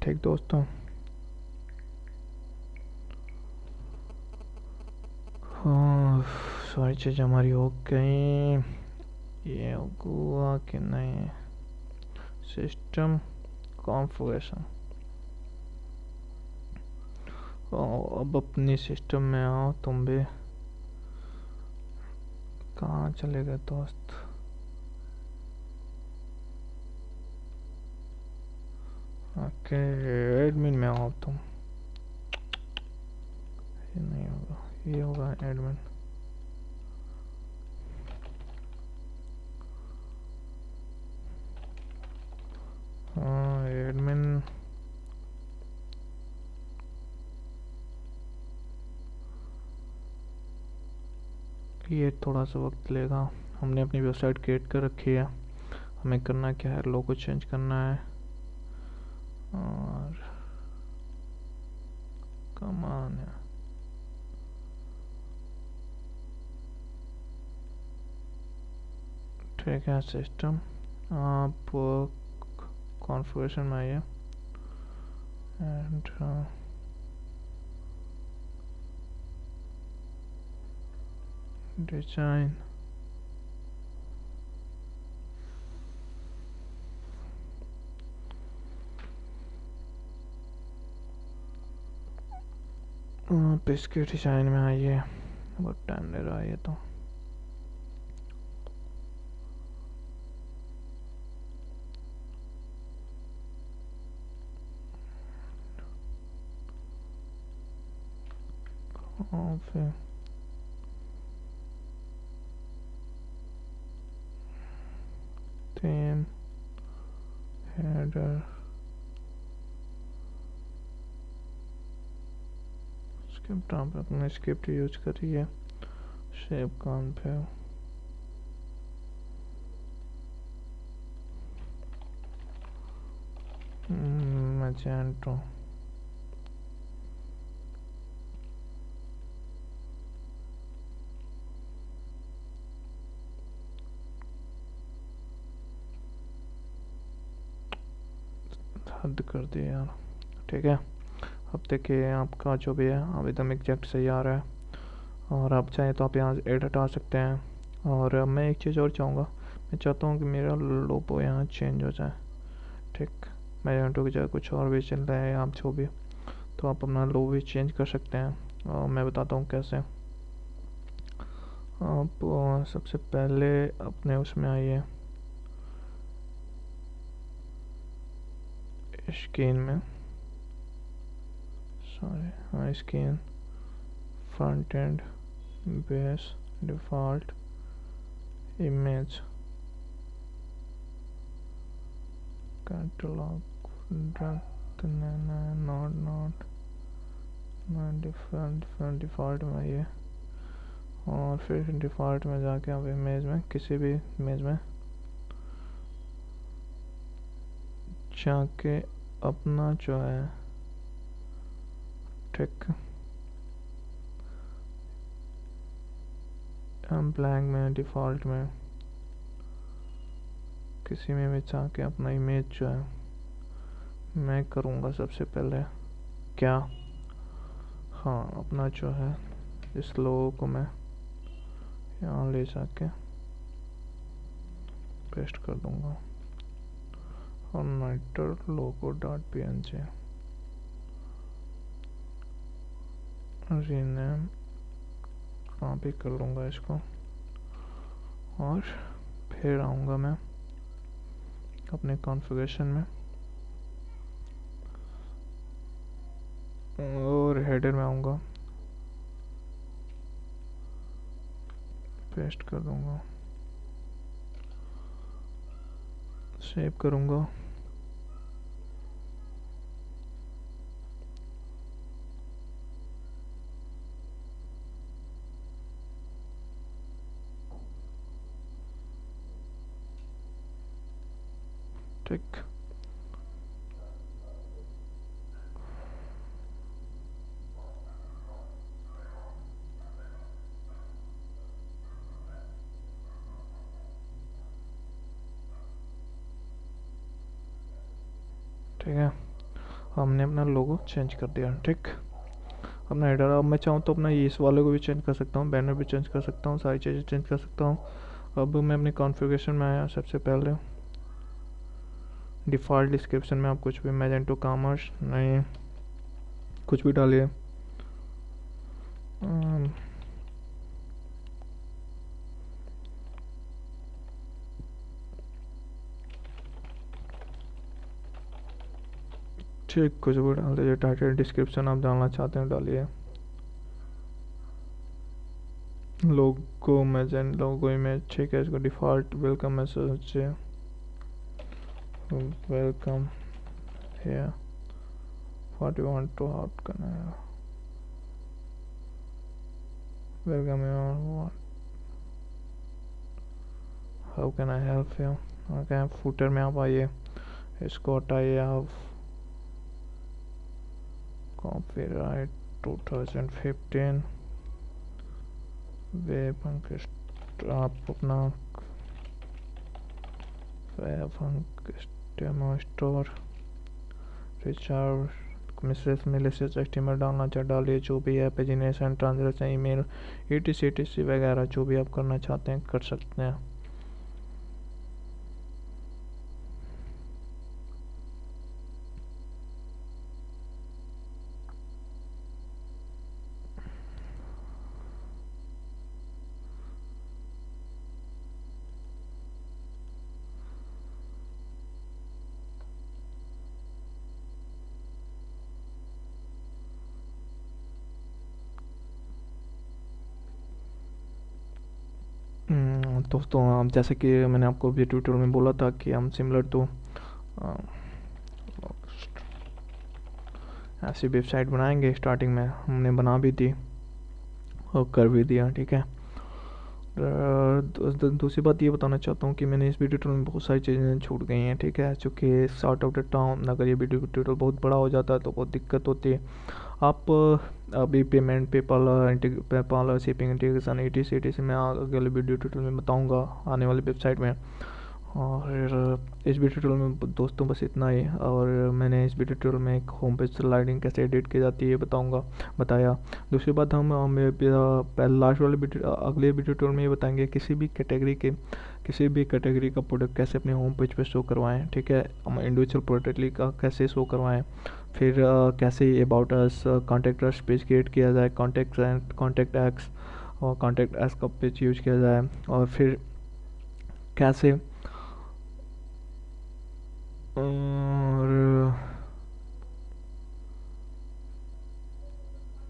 ठीक दोस्तों। हाँ, सारी चीज़ हमारी हो गई, ये हुआ कि नहीं। सिस्टम कॉन्फ़िगरेशन, अब अपनी सिस्टम में आओ तुम भी। कहाँ चले गए दोस्त? ओके, एडमिन में आओ तुम। ये नहीं होगा, ये होगा एडमिन। ये थोड़ा सा वक्त लेगा। हमने अपनी वेबसाइट क्रिएट कर रखी है। हमें करना क्या है, लोगो चेंज करना है और कमान है। ठीक है, सिस्टम आप कॉन्फ़िगरेशन में आइए एंड डिज़ाइन। आप इसके डिज़ाइन में आइए। बहुत टाइम ले रहा है ये तो। और फिर थीम, हेडर, स्क्रिप्ट। आप अपने स्क्रिप्ट यूज करिए। शेप कान पे मैजेंटो। हद कर दिया यार। ठीक है, अब देखिए आपका जो भी है अब एकदम एग्जैक्ट सही आ रहा है। और आप चाहें तो आप यहाँ एड हटा सकते हैं। और मैं एक चीज़ और चाहूँगा, मैं चाहता हूँ कि मेरा लोगो यहाँ चेंज हो जाए। ठीक, मैजेंटो की जगह कुछ और भी चल रहा है आप जो भी, तो आप अपना लोगो भी चेंज कर सकते हैं। और मैं बताता हूँ कैसे। आप सबसे पहले अपने उसमें आइए, स्क्रीन में, सॉरी हाँ screen, front end, base, default, image, catalogue, not default में आइए। और फिर डिफ़ॉल्ट में जाके आप इमेज में, किसी भी इमेज में जाके अपना जो है, ठीक, हम ब्लैंक में, डिफ़ॉल्ट में, किसी में भी जाके अपना इमेज जो है मैं करूँगा सबसे पहले क्या, हाँ अपना जो है इस लोगो को मैं यहाँ ले जाके पेस्ट कर दूँगा। और नाइटर लोगो डॉट png रीनेम कहाँ भी कर लूँगा इसको। और फिर आऊँगा मैं अपने कॉन्फ़िगरेशन में और हेडर में आऊँगा, पेस्ट कर दूँगा, सेव करूँगा। ठीक, ठीक है, हमने अपना लोगो चेंज कर दिया। ठीक, अपना हेडर, अब मैं चाहूँ तो अपना इस वाले को भी चेंज कर सकता हूँ, बैनर भी चेंज कर सकता हूँ, सारी चीज़ें चेंज कर सकता हूँ। अब मैं अपने कॉन्फ़िगरेशन में आया। सबसे पहले डिफ़ॉल्ट डिस्क्रिप्शन में आप कुछ भी, मैजेंटो कॉमर्स नहीं, कुछ भी डालिए। ठीक, कुछ भी डाल दीजिए। टाइटल डिस्क्रिप्शन आप डालना चाहते हैं डालिए। लोगो मैजेंट, लोगो इमेज, ठीक है, इसको डिफ़ॉल्ट वेलकम मैसेज है, welcome here, what you want to out करना है, welcome here, how can I help you. Okay, footer में आप आइए, इसको हटाइए आप। कॉपीराइट 2015 वेब आप अपना web demo store recharge Mrs malicious HTML डालना चाहे डालिए, जो भी है पेजिनेशन ट्रांजैक्शन ईमेल ETC वगैरह जो भी आप करना चाहते हैं कर सकते हैं। दोस्तों, जैसे कि मैंने आपको भी ट्यूटोरियल में बोला था कि हम सिमिलर टू ऐसी वेबसाइट बनाएंगे। स्टार्टिंग में हमने बना भी दी और कर भी दिया, ठीक है। दूसरी बात ये बताना चाहता हूँ कि मैंने इस वीडियो ट्यूटोरियल में बहुत सारी चीज़ें छूट गई हैं, ठीक है, चूँकि शॉर्ट आउट द टाइम अगर ये वीडियो ट्यूटोरियल बहुत बड़ा हो जाता है तो बहुत दिक्कत होती है। आप अभी payment PayPal shipping integration ETC मैं अगले वीडियो ट्यूटोरियल में बताऊँगा आने वाली वेबसाइट में। और इस वीडियो ट्यूटोरियल में दोस्तों बस इतना ही। और मैंने इस वीडियो ट्यूटोरियल में एक होम पेज स्लाइडिंग कैसे एडिट की जाती है बताया। दूसरी बात हम लास्ट वाले अगले वीडियो ट्यूटोरियल में ये बताएंगे किसी भी कैटेगरी का प्रोडक्ट कैसे अपने होम पेज पे शो करवाएं, ठीक है। हम इंडिविजुअल प्रोडक्टली का कैसे शो करवाएं, फिर कैसे about us contact us page create किया जाए, कॉन्टैक्ट एक्स और कॉन्टैक्ट एस का पेज यूज किया जाए, और फिर कैसे और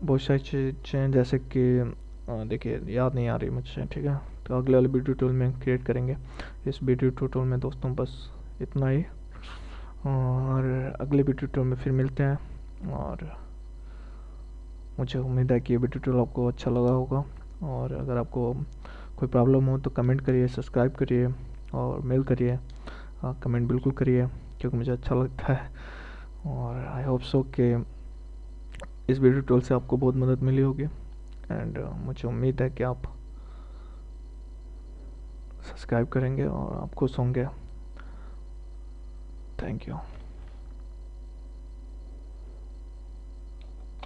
बहुत सारी चीज़ें जैसे कि देखिए याद नहीं आ रही मुझसे, ठीक है, तो अगले वाले वीडियो ट्यूटोरियल में क्रिएट करेंगे। इस वीडियो ट्यूटोरियल में दोस्तों बस इतना ही, और अगले वीडियो ट्यूटोरियल में फिर मिलते हैं। और मुझे उम्मीद है कि ये वीडियो ट्यूटोरियल आपको अच्छा लगा होगा। और अगर आपको कोई प्रॉब्लम हो तो कमेंट करिए, सब्सक्राइब करिए और मेल करिए। कमेंट बिल्कुल करिए क्योंकि मुझे अच्छा लगता है। और आई होप सो कि इस वीडियो ट्यूटोरियल से आपको बहुत मदद मिली होगी। एंड मुझे उम्मीद है कि आप सब्सक्राइब करेंगे और आप खुश होंगे। Thank you.